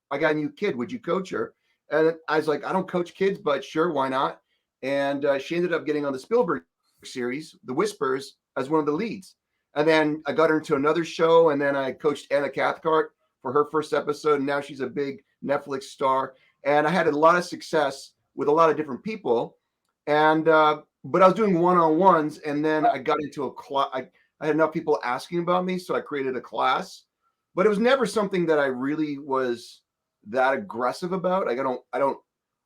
I got a new kid, would you coach her? And I was like, I don't coach kids, but sure, why not? And she ended up getting on the Spielberg series, The Whispers, as one of the leads. And then I got her into another show, and then I coached Anna Cathcart for her first episode, and now she's a big Netflix star. And I had a lot of success with a lot of different people. And but I was doing one-on-ones, and then I got into a class. I had enough people asking about me, so I created a class. But it was never something that I really was that aggressive about. I don't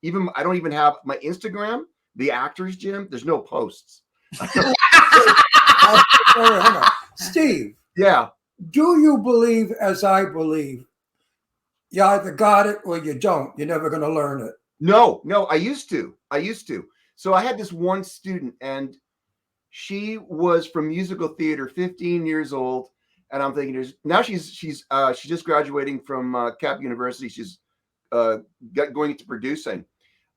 even have my Instagram, the Actors Gym. There's no posts. Steve. Yeah. Do you believe, as I believe, you either got it or you don't? You're never going to learn it. No, I used to. So I had this one student, and she was from musical theater, 15 years old. And I'm thinking, she's just graduating from Cap University. She's going into producing.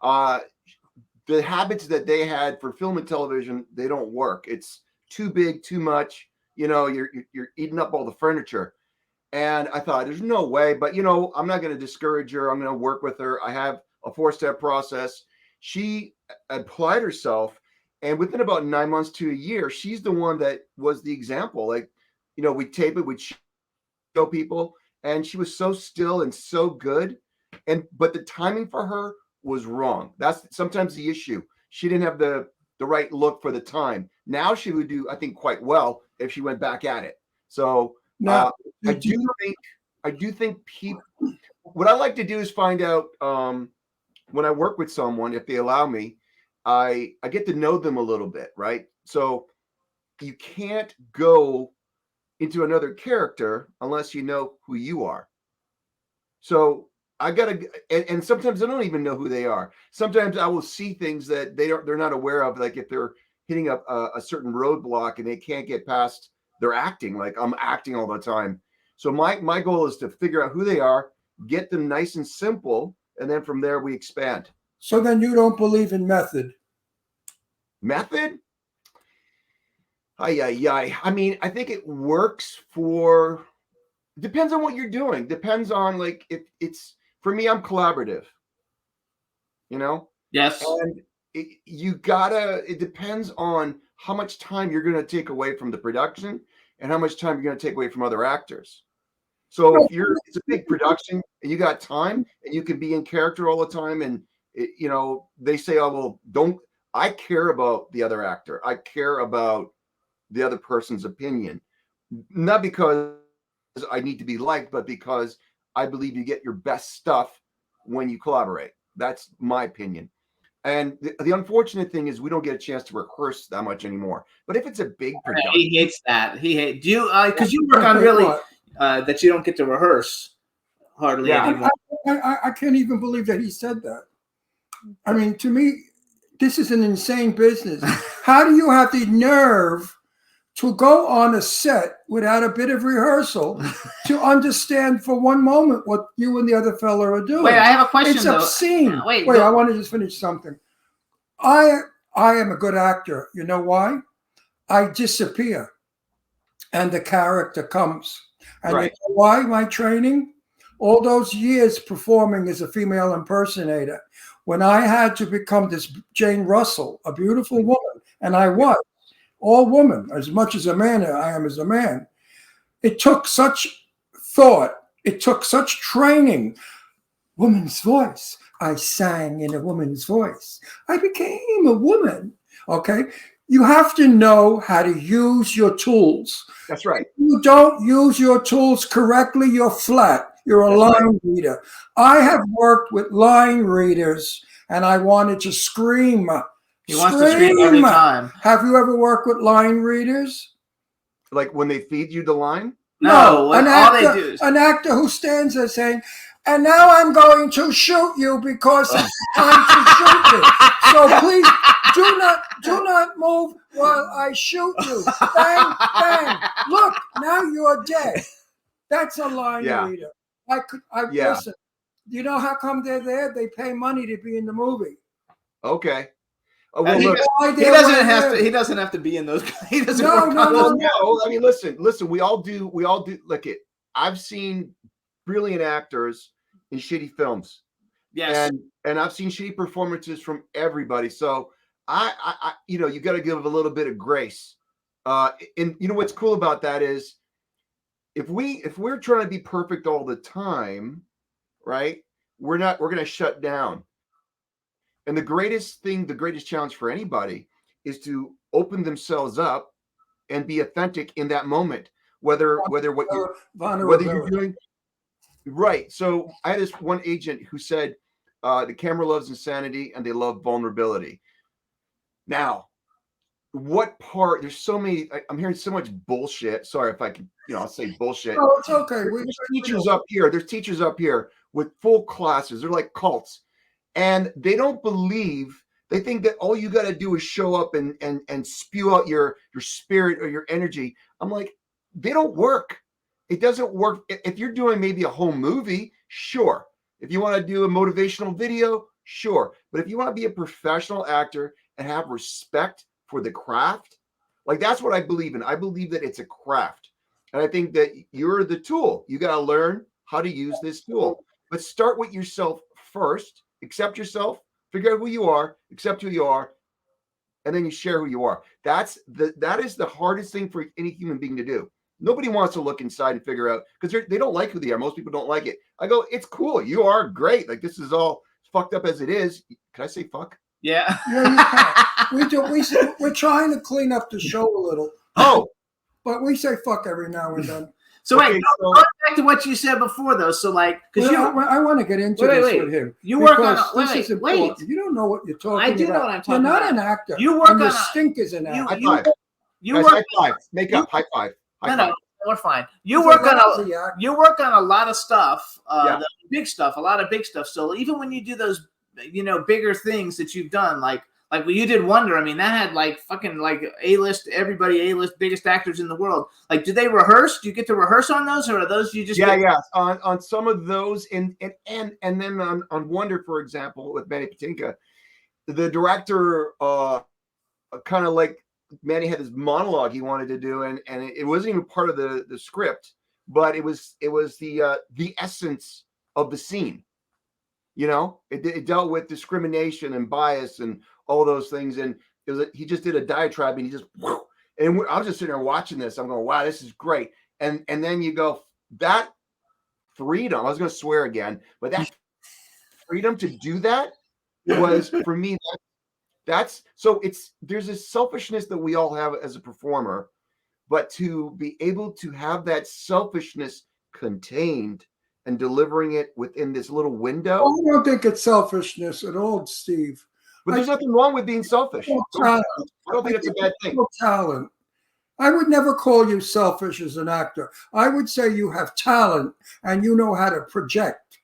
The habits that they had for film and television, they don't work. It's too big, too much. You're eating up all the furniture. And I thought, there's no way. But I'm not going to discourage her. I'm going to work with her. I have a 4-step process. She applied herself, and within about 9 months to a year, she's the one that was the example. Like, we'd tape it, we'd show people, and she was so still and so good. But the timing for her was wrong. That's sometimes the issue. She didn't have the right look for the time. Now she would do, I think, quite well if she went back at it. So now, I do think people. What I like to do is find out when I work with someone, if they allow me, I get to know them a little bit, right? So you can't go into another character unless you know who you are. So I gotta, and sometimes I don't even know who they are. Sometimes I will see things that they're not aware of, like if they're hitting up a certain roadblock and they can't get past their acting. Like, I'm acting all the time. So my goal is to figure out who they are, get them nice and simple, and then from there we expand. So then you don't believe in method? Method? I mean, I think it works for, depends on what you're doing. Depends on, like, if it's, for me, I'm collaborative, Yes. And it depends on how much time you're going to take away from the production and how much time you're going to take away from other actors. So if it's a big production and you got time and you can be in character all the time. And you know, they say, oh, well, don't, I care about the other actor. I care about the other person's opinion, not because I need to be liked, but because I believe you get your best stuff when you collaborate. That's my opinion. And the unfortunate thing is we don't get a chance to rehearse that much anymore. But if it's a big production, he hates that. He hates you because you work on really that you don't get to rehearse hardly anymore. I can't even believe that he said that. I mean, to me, this is an insane business. How do you have the nerve to go on a set without a bit of rehearsal to understand for one moment what you and the other fella are doing? Wait, I have a question. It's obscene. Wait, I want to just finish something. I am a good actor. You know why? I disappear, and the character comes. And you know why? My training, all those years performing as a female impersonator, when I had to become this Jane Russell, a beautiful woman, and I was. All woman, as much as a man I am as a man. It took such thought. It took such training. Woman's voice. I sang in a woman's voice. I became a woman. Okay. You have to know how to use your tools. That's right. If you don't use your tools correctly, you're flat. You're a line reader. I have worked with line readers and I wanted to scream. He wants to scream every time. Have you ever worked with line readers? Like when they feed you the line? No, an actor who stands there saying, and now I'm going to shoot you because it's time to shoot you. So please do not move while I shoot you. Bang, bang. Look, now you're dead. That's a line reader. Listen. You know how come they're there? They pay money to be in the movie. Okay. Well, he doesn't have to be in those. He doesn't. No. I mean, listen. We all do. Look, I've seen brilliant actors in shitty films. Yes. And I've seen shitty performances from everybody. So I you know, you got to give a little bit of grace. And you know what's cool about that is if we're trying to be perfect all the time, right? We're going to shut down. And the greatest challenge for anybody is to open themselves up and be authentic in that moment, whether you're doing right. So I had this one agent who said the camera loves insanity and they love vulnerability. Now, what part? There's so many. I'm hearing so much bullshit. Sorry if I can, I'll say bullshit. Oh, it's okay. There's teachers up here. There's teachers up here with full classes. They're like cults. And they don't believe, they think that all you got to do is show up and spew out your spirit or your energy. I'm like, they don't work. It doesn't work. If you're doing maybe a whole movie, sure. If you want to do a motivational video, sure. But if you want to be a professional actor and have respect for the craft, like that's what I believe in. I believe that it's a craft. And I think that you're the tool. You got to learn how to use this tool. But start with yourself first. Accept yourself, figure out who you are, accept who you are, and then you share who you are. That is the hardest thing for any human being to do. Nobody wants to look inside and figure out because they don't like who they are. Most people don't like it. I go, it's cool. You are great. Like this is all fucked up as it is. Can I say fuck? Yeah. We do. We're trying to clean up the show a little. Oh, but we say fuck every now and then. So wait, going back to what you said before, though. So like, because I want to get into this with him. You work on wait. You don't know what you're talking about. I do know what I'm talking about. You're not an actor. You work on stink as an actor. High five. High five. Make up. High five. No, we're fine. You work on a lot of stuff, big stuff, a lot of big stuff. So even when you do those, bigger things that you've done, like when you did Wonder, I mean, that had like fucking like A-list, everybody A-list, biggest actors in the world. Like, do they rehearse? Do you get to rehearse on those, or are those you just on some of those, and then on Wonder, for example, with Manny Patinkin, the director kind of like Manny had his monologue he wanted to do, and it wasn't even part of the script, but it was the essence of the scene. It dealt with discrimination and bias and all those things, and he just did a diatribe, and I was just sitting there watching this. I'm going, wow, this is great. And then you go, that freedom. I was going to swear again, but that freedom to do that was for me. That's so there's this selfishness that we all have as a performer, but to be able to have that selfishness contained and delivering it within this little window. I don't think it's selfishness at all, Steve. But there's nothing wrong with being selfish. I Talent. don't think it's a bad thing. Talent. I would never call you selfish as an actor. I would say you have talent and you know how to project.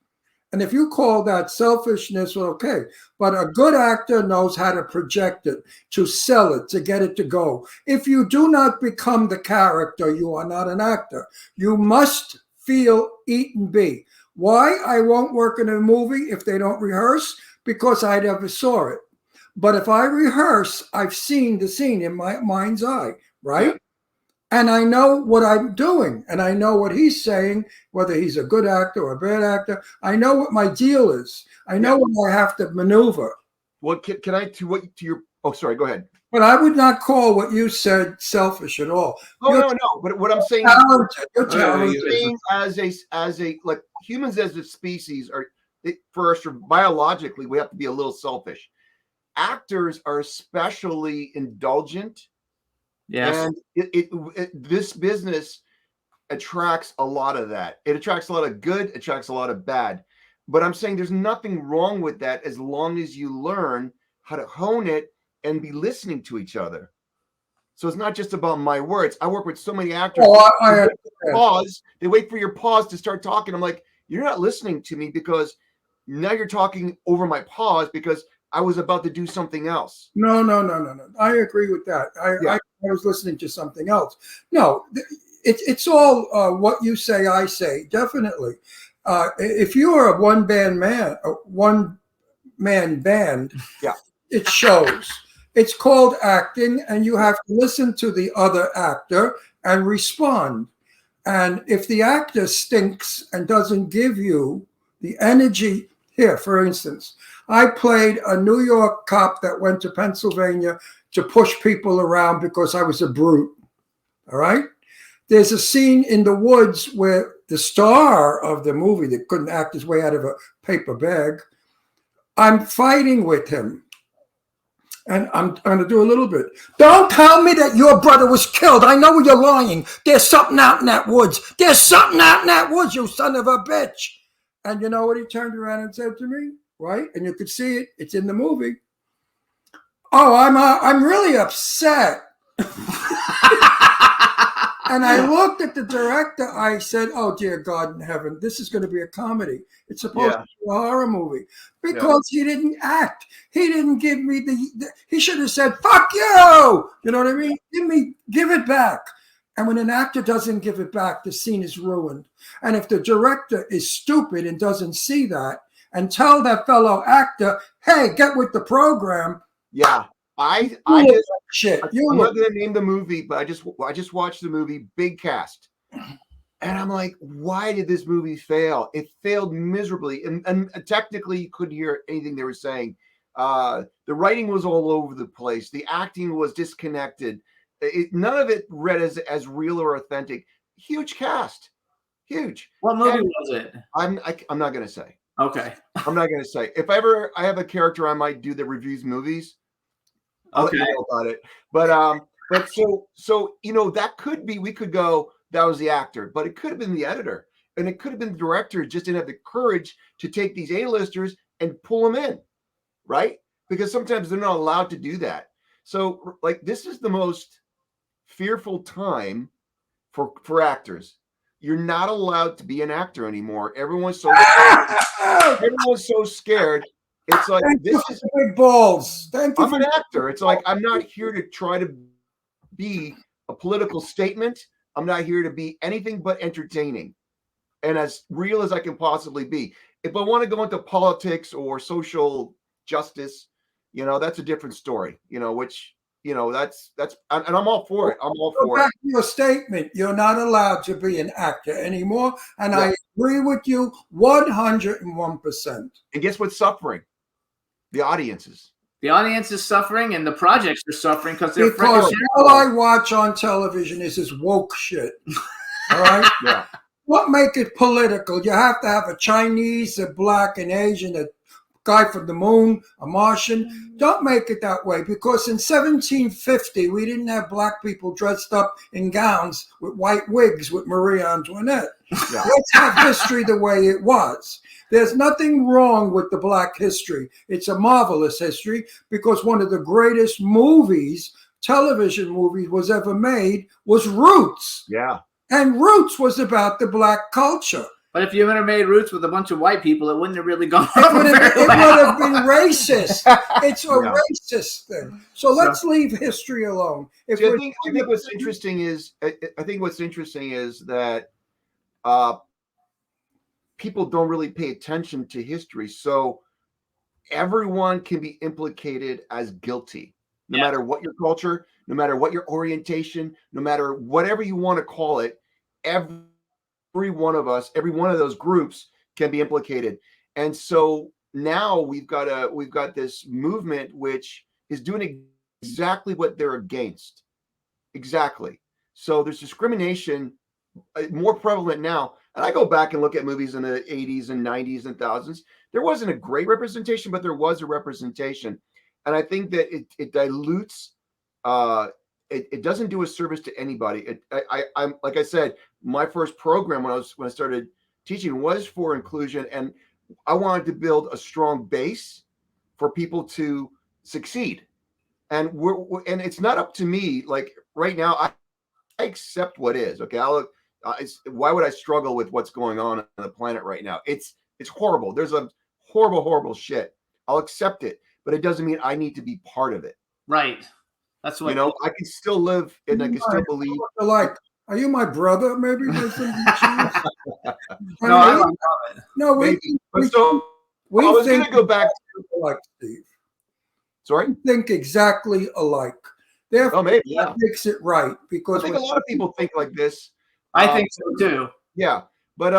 And if you call that selfishness, well, okay. But a good actor knows how to project it, to sell it, to get it to go. If you do not become the character, you are not an actor. You must feel, eat, and be. Why I won't work in a movie if they don't rehearse? Because I never saw it. But if I rehearse, I've seen the scene in my mind's eye, right? Yeah. And I know what I'm doing, and I know what he's saying, whether he's a good actor or a bad actor. I know what my deal is. I know what I have to maneuver. Well, can I to your? Oh, sorry. Go ahead. But I would not call what you said selfish at all. Oh, no. But what I'm saying, you're talented. As a like humans as a species are first biologically we have to be a little selfish. Actors are especially indulgent. Yes. And this business attracts a lot of that. It attracts a lot of good, attracts a lot of bad. But I'm saying there's nothing wrong with that as long as you learn how to hone it and be listening to each other. So it's not just about my words. I work with so many actors. They wait for your pause to start talking. I'm like, you're not listening to me because now you're talking over my pause because I was about to do something else. No. I agree with that. I was listening to something else. No, it's all what you say, I say. Definitely. If you are a one-man band, it shows. It's called acting, and you have to listen to the other actor and respond. And if the actor stinks and doesn't give you the energy, here, for instance, I played a New York cop that went to Pennsylvania to push people around because I was a brute. All right? There's a scene in the woods where the star of the movie that couldn't act his way out of a paper bag, I'm fighting with him. And I'm going to do a little bit. Don't tell me that your brother was killed. I know you're lying. There's something out in that woods. There's something out in that woods, you son of a bitch. And you know what he turned around and said to me? Right? And you could see it. It's in the movie. Oh, I'm really upset. And I looked at the director. I said, oh, dear God in heaven, this is going to be a comedy. It's supposed to be a horror movie. Because he didn't act. He didn't give me he should have said, fuck you. You know what I mean? Give it back. And when an actor doesn't give it back, the scene is ruined. And if the director is stupid and doesn't see that and tell that fellow actor, hey, get with the program. Yeah. I'm not going to name the movie, but I just watched the movie, big cast. And I'm like, why did this movie fail? It failed miserably. And technically, you couldn't hear anything they were saying. The writing was all over the place. The acting was disconnected. None of it read as real or authentic. Huge cast. Huge. What movie was it? I'm not going to say. Okay. I'm not going to say. If ever I have a character, I might do that reviews movies. I'll let you know about it. But so you know, that could be, we could go, that was the actor, but it could have been the editor, and it could have been the director, just didn't have the courage to take these A-listers and pull them in, right? Because sometimes they're not allowed to do that. So like, this is the most fearful time for actors. You're not allowed to be an actor anymore. Everyone's so scared. It's like, this is big balls. I'm an actor. It's like, I'm not here to try to be a political statement. I'm not here to be anything but entertaining and as real as I can possibly be. If I want to go into politics or social justice, you know, that's a different story, you know, which, you know, that's, and I'm all for it. I'm all for it. Back to your statement. You're not allowed to be an actor anymore. And I agree with you 101%. And guess what's suffering? The audiences. The audience is suffering, and the projects are suffering because they're all I watch on television is this woke shit. All right. Yeah. Don't make it political. You have to have a Chinese, a black, an Asian, a guy from the moon, a Martian. Don't make it that way, because in 1750 we didn't have black people dressed up in gowns with white wigs with Marie Antoinette. Yeah. Let's have history the way it was. There's nothing wrong with the black history. It's a marvelous history, because one of the greatest movies, television movies, was ever made was Roots. Yeah. And Roots was about the black culture. But if you would have made Roots with a bunch of white people, it wouldn't have really gone It over would have, very it well. would have been racist. It's a Yeah. racist thing. So let's leave history alone. If See, I we're think doing what's interesting is that people don't really pay attention to history. So everyone can be implicated as guilty, no matter what your culture, no matter what your orientation, no matter whatever you want to call it. Every one of us, every one of those groups can be implicated. And so now we've got this movement which is doing exactly what they're against. Exactly. So there's discrimination more prevalent now. And I go back and look at movies in the 80s and 90s and thousands. There wasn't a great representation, but there was a representation. And I think that it dilutes, it doesn't do a service to anybody. I'm like I said, my first program when I started teaching was for inclusion, and I wanted to build a strong base for people to succeed. And and it's not up to me. Like right now, I accept what is. Okay, why would I struggle with what's going on the planet right now? It's horrible. There's a horrible shit. I'll accept it, but it doesn't mean I need to be part of it. Right. That's what I can still live and I can still believe. like, are you my brother? Maybe there's some issues? No, I love it. No, we But so we I was going think to go back. like Steve. Sorry, think exactly alike. Therefore, maybe, that makes it right, because I think a lot of people think like this. I think so too. Yeah, but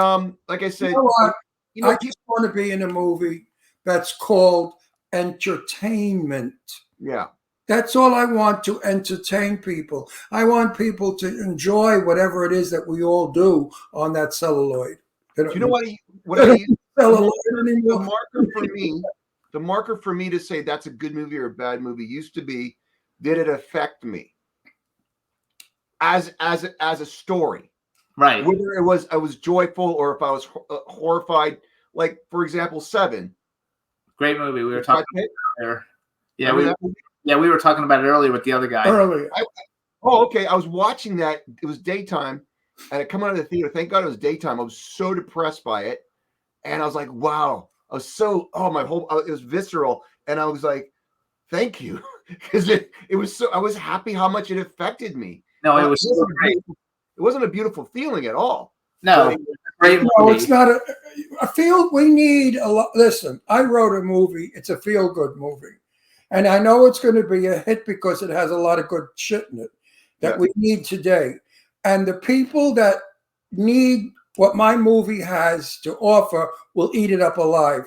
like I said, you know what? I people, just want to be in a movie that's called entertainment. yeah. That's all I want, to entertain people. I want people to enjoy whatever it is that we all do on that celluloid. Do you know what I use? Celluloid The anymore. marker for me to say that's a good movie or a bad movie used to be, did it affect me as a story? Right. Whether I was joyful or if I was horrified. Like for example, Seven. Great movie. We were talking about it earlier. Yeah, Remember we were talking about it earlier with the other guy. Earlier. Okay. I was watching that. It was daytime, and I come out of the theater. Thank God it was daytime. I was so depressed by it, and I was like, "Wow!" I was so it was visceral, and I was like, "Thank you," because it was so. I was happy how much it affected me. No, it was so great. It wasn't a beautiful feeling at all. No, it was a great movie. No, it's not a feel. We need a lot. Listen, I wrote a movie. It's a feel-good movie. And I know it's going to be a hit because it has a lot of good shit in it that we need today. And the people that need what my movie has to offer will eat it up alive.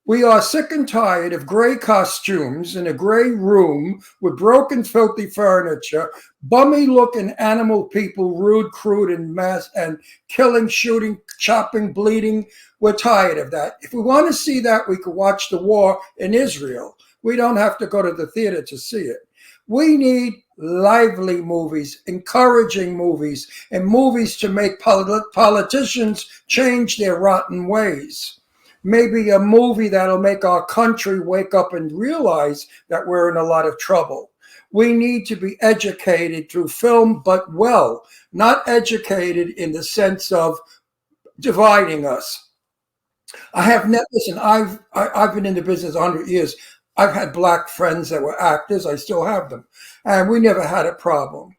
We are sick and tired of gray costumes in a gray room with broken, filthy furniture, bummy-looking animal people, rude, crude, and mass, and killing, shooting, chopping, bleeding. We're tired of that. If we want to see that, we could watch the war in Israel. We don't have to go to the theater to see it. We need lively movies, encouraging movies, and movies to make politicians change their rotten ways. Maybe a movie that'll make our country wake up and realize that we're in a lot of trouble. We need to be educated through film, but well, not educated in the sense of dividing us. I've been in the business 100 years. I've had black friends that were actors. I still have them. And we never had a problem.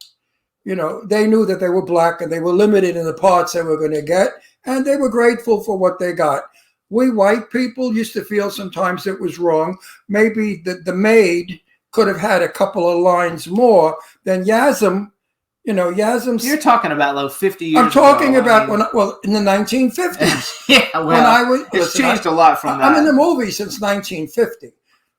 They knew that they were black and they were limited in the parts they were going to get. And they were grateful for what they got. We white people used to feel sometimes it was wrong. Maybe the maid could have had a couple of lines more than Yazm. Yazm's. You're talking about like 50 years I'm talking ago. about in the 1950s. Yeah, well, it's changed a lot from that. I'm in the movie since 1950.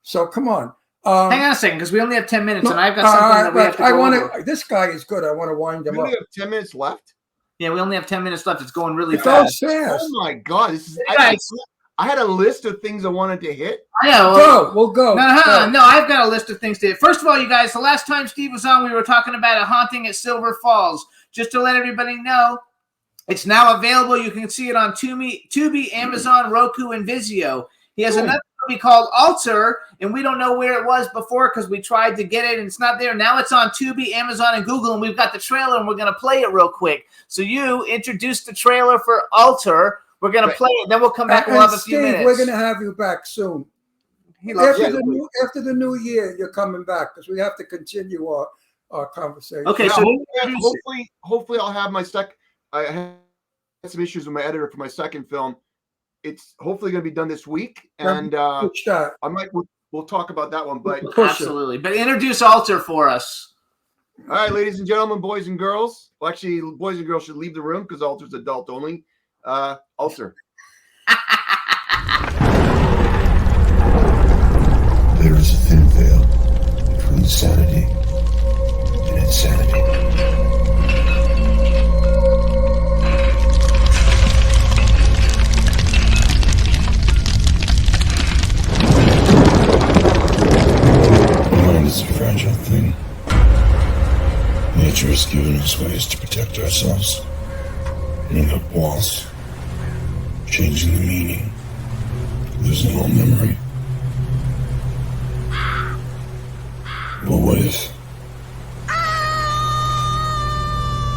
So come on. Hang on a second, because we only have 10 minutes, and I've got something that we have to go over. This guy is good. I want to wind him We up. only have 10 minutes left. Yeah, we only have 10 minutes left. It's going really It goes fast. fast. Oh my God! This is. Guys. I had a list of things I wanted to hit. We'll go. No, I've got a list of things to hit. First of all, you guys, the last time Steve was on, we were talking about a haunting at Silver Falls. Just to let everybody know, it's now available. You can see it on Tubi, Amazon, Roku, and Vizio. He has another movie called Alter, and we don't know where it was before because we tried to get it, and it's not there. Now it's on Tubi, Amazon, and Google, and we've got the trailer, and we're going to play it real quick. So you introduced the trailer for Alter. We're going to play it, then we'll come back and we'll have a few minutes. We're going to have you back soon. After the new year, you're coming back because we have to continue our conversation. Okay, so hopefully I'll have my second. I had some issues with my editor for my second film. It's hopefully going to be done this week, and we'll talk about that one. But absolutely, but introduce Alter for us. All right, ladies and gentlemen, boys and girls. Well, actually, boys and girls should leave the room because Alter's adult only. Alter. There is a thin veil between sanity and insanity. The mind is a fragile thing. Nature has given us ways to protect ourselves. Putting up walls, changing the meaning, losing all memory. But what if?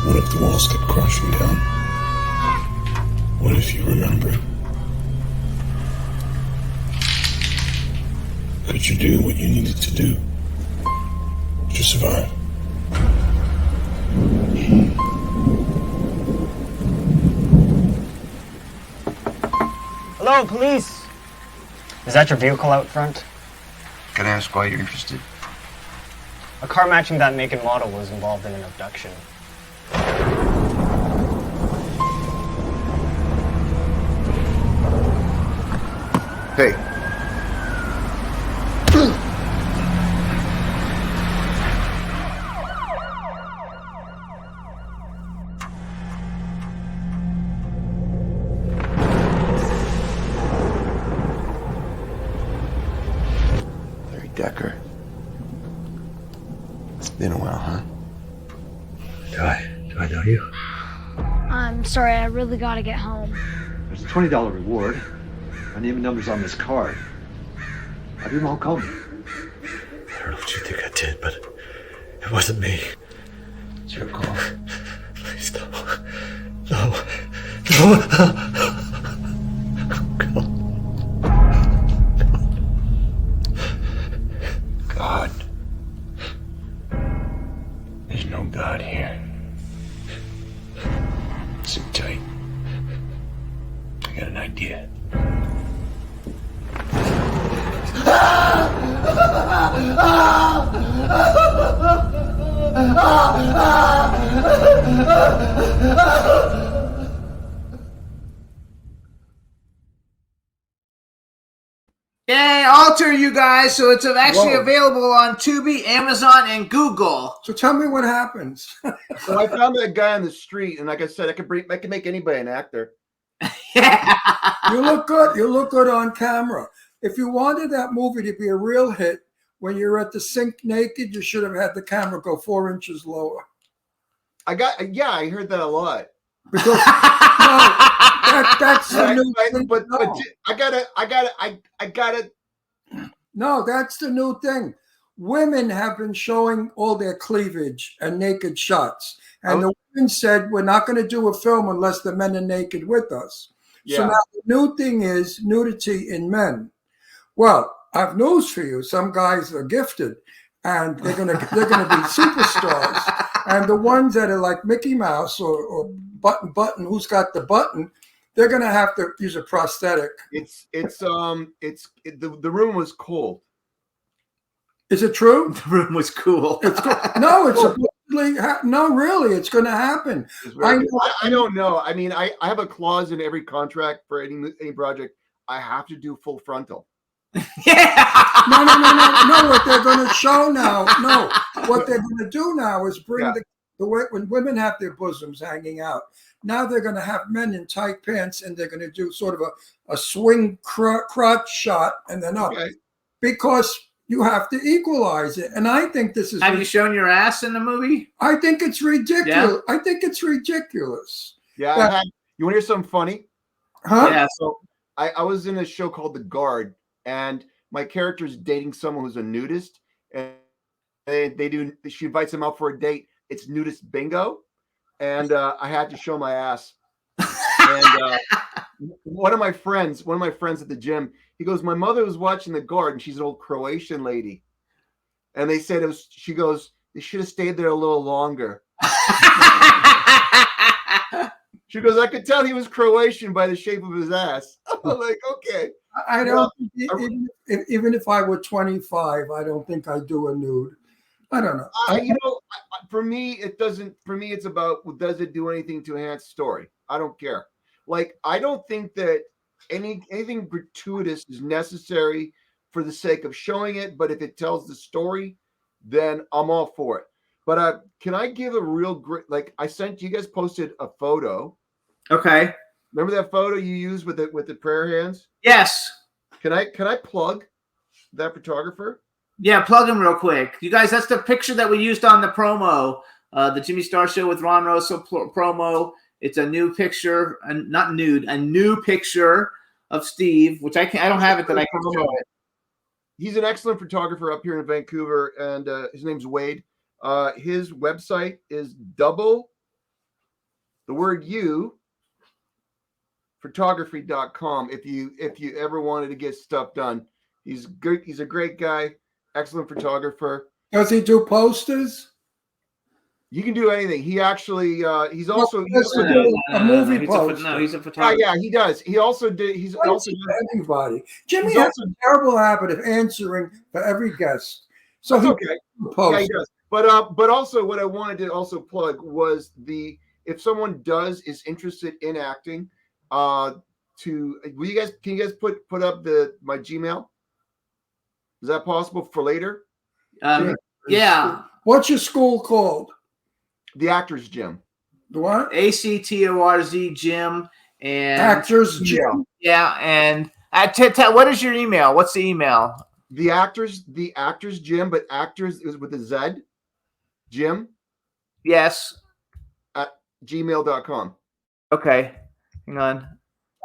What if the walls kept crashing down? What if you remembered? Could you do what you needed to do to survive? Hello, police. Is that your vehicle out front? Can I ask why you're interested? A car matching that make and model was involved in an abduction. Hey. Decker. It's been a while, huh? Do I know you? I'm sorry, I really gotta get home. There's a $20 reward. My name and number's on this card. How do you know who called me? I don't know what you think I did, but it wasn't me. It's your call. Please don't. No. God. There's no God here. Sit tight. I got an idea. Yay, Alter, you guys. So it's actually available on Tubi, Amazon, and Google. So tell me what happens. So I found that guy on the street, and like I said, I can make anybody an actor. You look good. You look good on camera. If you wanted that movie to be a real hit, when you're at the sink naked, you should have had the camera go 4 inches lower. I heard that a lot. Because that's the new thing. But I gotta. No, that's the new thing. Women have been showing all their cleavage and naked shots. And the women said, we're not going to do a film unless the men are naked with us. Yeah. So now the new thing is nudity in men. Well, I have news for you. Some guys are gifted and they're gonna be superstars. And the ones that are like Mickey Mouse or Button, who's got the button, they're gonna have to use a prosthetic. The room was cold. Is it true? The room was cool. It's cool. No, it's no, really, it's going to happen. I don't know. I mean, I have a clause in every contract for any project. I have to do full frontal. No. What they're going to show now, what they're going to do now is bring The way when women have their bosoms hanging out, now they're going to have men in tight pants, and they're going to do sort of a swing crotch shot, and then up, because you have to equalize it. And I think this is. Have you shown your ass in the movie? I think it's ridiculous. Yeah. I think it's ridiculous. Yeah. You want to hear something funny? Huh? Yeah. So I was in a show called The Guard, and my character is dating someone who's a nudist, and she invites him out for a date. It's nudist bingo, and I had to show my ass. And one of my friends at the gym, he goes, my mother was watching The Guard, and she's an old Croatian lady, and they said she goes, they should have stayed there a little longer. She goes, I could tell he was Croatian by the shape of his ass. I'm like, okay. I don't even if I were 25, I don't think I'd do a nude. I don't know. For me, it doesn't. For me, it's about, does it do anything to enhance the story? I don't care. Like, I don't think that anything gratuitous is necessary for the sake of showing it. But if it tells the story, then I'm all for it. But can I give a real great? Like, I sent you guys posted a photo. Okay. Remember that photo you used with the prayer hands? Yes. Can I plug that photographer? Yeah, plug him real quick. You guys, that's the picture that we used on the promo, the Jimmy Star Show with Ron Russell promo. It's a new picture, not nude, a new picture of Steve, which I don't have it that I can show it. He's an excellent photographer up here in Vancouver, and his name's Wade. His website is photography.com. If you ever wanted to get stuff done, he's good. He's a great guy, excellent photographer. Does he do posters? You can do anything. He actually he's also a movie poster. No, he's a photographer. Yeah, he does. He also did. He's also anybody. Jimmy has a terrible habit of answering for every guest. So that's okay. Yeah, he does. But also what I wanted to also plug was if someone is interested in acting, can you guys put up my Gmail? Is that possible for later? Yeah. What's your school called? The Actors Gym. The what? ACTORZ Gym and Actors Gym. Yeah, and what is your email? What's the email? The Actors Gym, but actors is with a Z. Gym. Yes. At gmail.com. Okay. Hang on.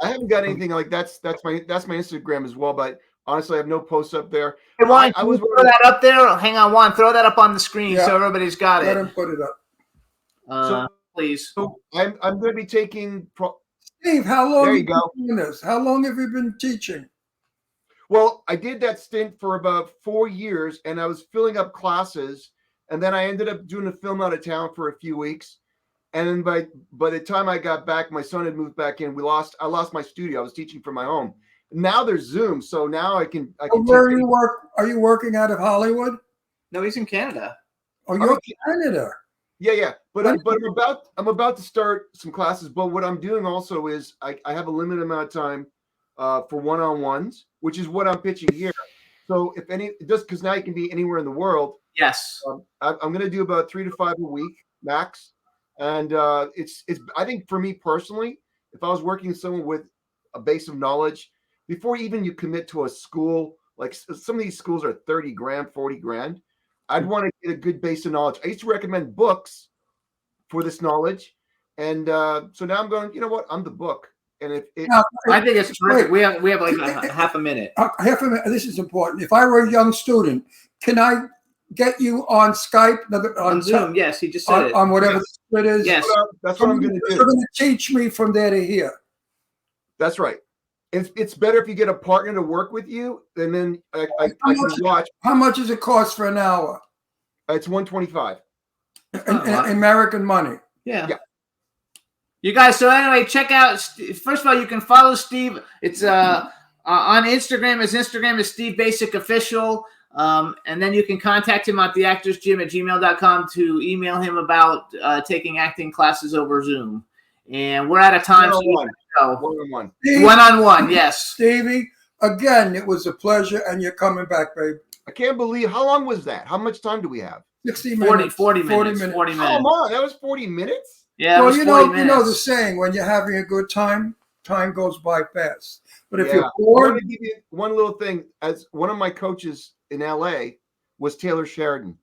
I haven't got anything like that's my Instagram as well, but honestly, I have no posts up there. Hey, Juan, I was throw that up there. Hang on, Juan. Throw that up on the screen so everybody's got it. Let him put it up. Please. So I'm going to be taking. Steve, how long? There you go. Doing this? How long have you been teaching? Well, I did that stint for about 4 years, and I was filling up classes, and then I ended up doing a film out of town for a few weeks. And then by the time I got back, my son had moved back in. I lost my studio. I was teaching from my home. Now there's Zoom, so now I can. Where do you work? Are you working out of Hollywood? No, he's in Canada. Oh, you're in Canada. Yeah. But I'm about to start some classes. But what I'm doing also is I have a limited amount of time for one-on-ones, which is what I'm pitching here. So just because now you can be anywhere in the world. Yes. I'm going to do about 3 to 5 a week max. And it's I think for me personally, if I was working with someone with a base of knowledge, before even you commit to a school, like some of these schools are 30 grand, 40 grand, I'd want to get a good base of knowledge. I used to recommend books for this knowledge. And so now I'm going, you know what? I'm the book. And I think it's terrific. We have like half a minute. Half a minute. This is important. If I were a young student, can I get you on Skype? On Zoom, yes. He just said it. On whatever it is. Yes. That's what I'm going to do. You're going to teach me from there to here. That's right. It's better if you get a partner to work with you, and then I can watch. How much does it cost for an hour? It's $125. American money. Yeah. You guys. So anyway, check out. First of all, you can follow Steve. It's on Instagram. His Instagram is Steve Bacic Official. And then you can contact him at theactorsgym@gmail.com to email him about taking acting classes over Zoom. And we're out of time. One-on-one, yes. Stevie, again, it was a pleasure, and you're coming back, babe. I can't believe, how long was that? How much time do we have? 60 40, minutes. 40 minutes. 40 minutes. Come on, that was 40 minutes? Yeah, that Well, was you 40 know, minutes. you know the saying: when you're having a good time, time goes by fast. But if Yeah. you're I bored, want to give you one little thing. As one of my coaches in LA was Taylor Sheridan.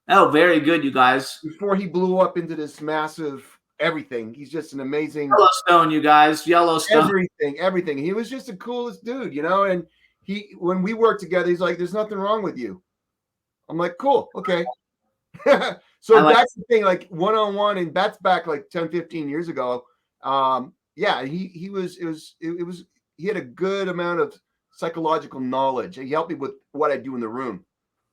Oh, very good, you guys. Before he blew up into this massive everything, he's just an amazing Yellowstone, you guys. Yellowstone. everything. He was just the coolest dude, you know. And when we worked together, he's like, "There's nothing wrong with you." I'm like, "Cool, okay." So that's the thing, like one-on-one, and that's back like 10, 15 years ago. Yeah, he had a good amount of psychological knowledge. He helped me with what I do in the room.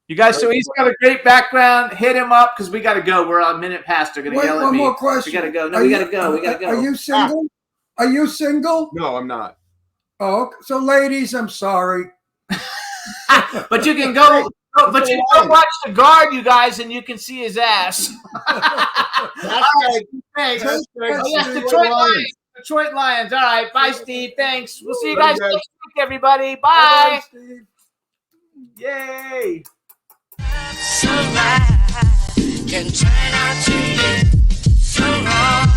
You guys, so he's got a great background. Hit him up because we got to go. We're a minute past. They're going to yell at one me. more question. We got to go. No, we got to go. We got to go. Are you single? Are you single? No, I'm not. Oh, okay. So ladies, I'm sorry. But you can go. But you can go watch The Guard, you guys, and you can see his ass. That's right. Thanks. That's right. Oh, yes, Detroit Lions. Detroit Lions. All right. Bye, Steve. Thanks. We'll see you guys next week, everybody. Bye. Steve. Yay. Can turn out to be so wrong.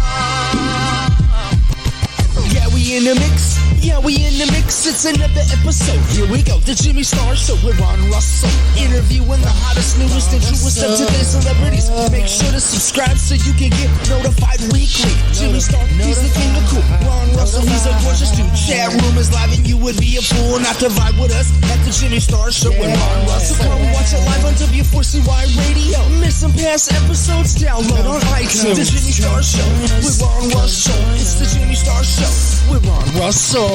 Yeah, we in the mix. Yeah, we in the mix. It's another episode. Here we go. The Jimmy Star Show with Ron Russell. Interviewing the hottest, newest, and truest of today's celebrities. Make sure to subscribe so you can get notified weekly. Jimmy Star, he's the king of cool. Ron Russell, he's a gorgeous dude. Chat room is live and you would be a fool not to vibe with us at the Jimmy Star Show with Ron Russell. So come watch it live on W4CY Radio. Miss some past episodes? Download on iTunes. The Jimmy Star Show with Ron Russell. It's the Jimmy Star Show with Ron Russell.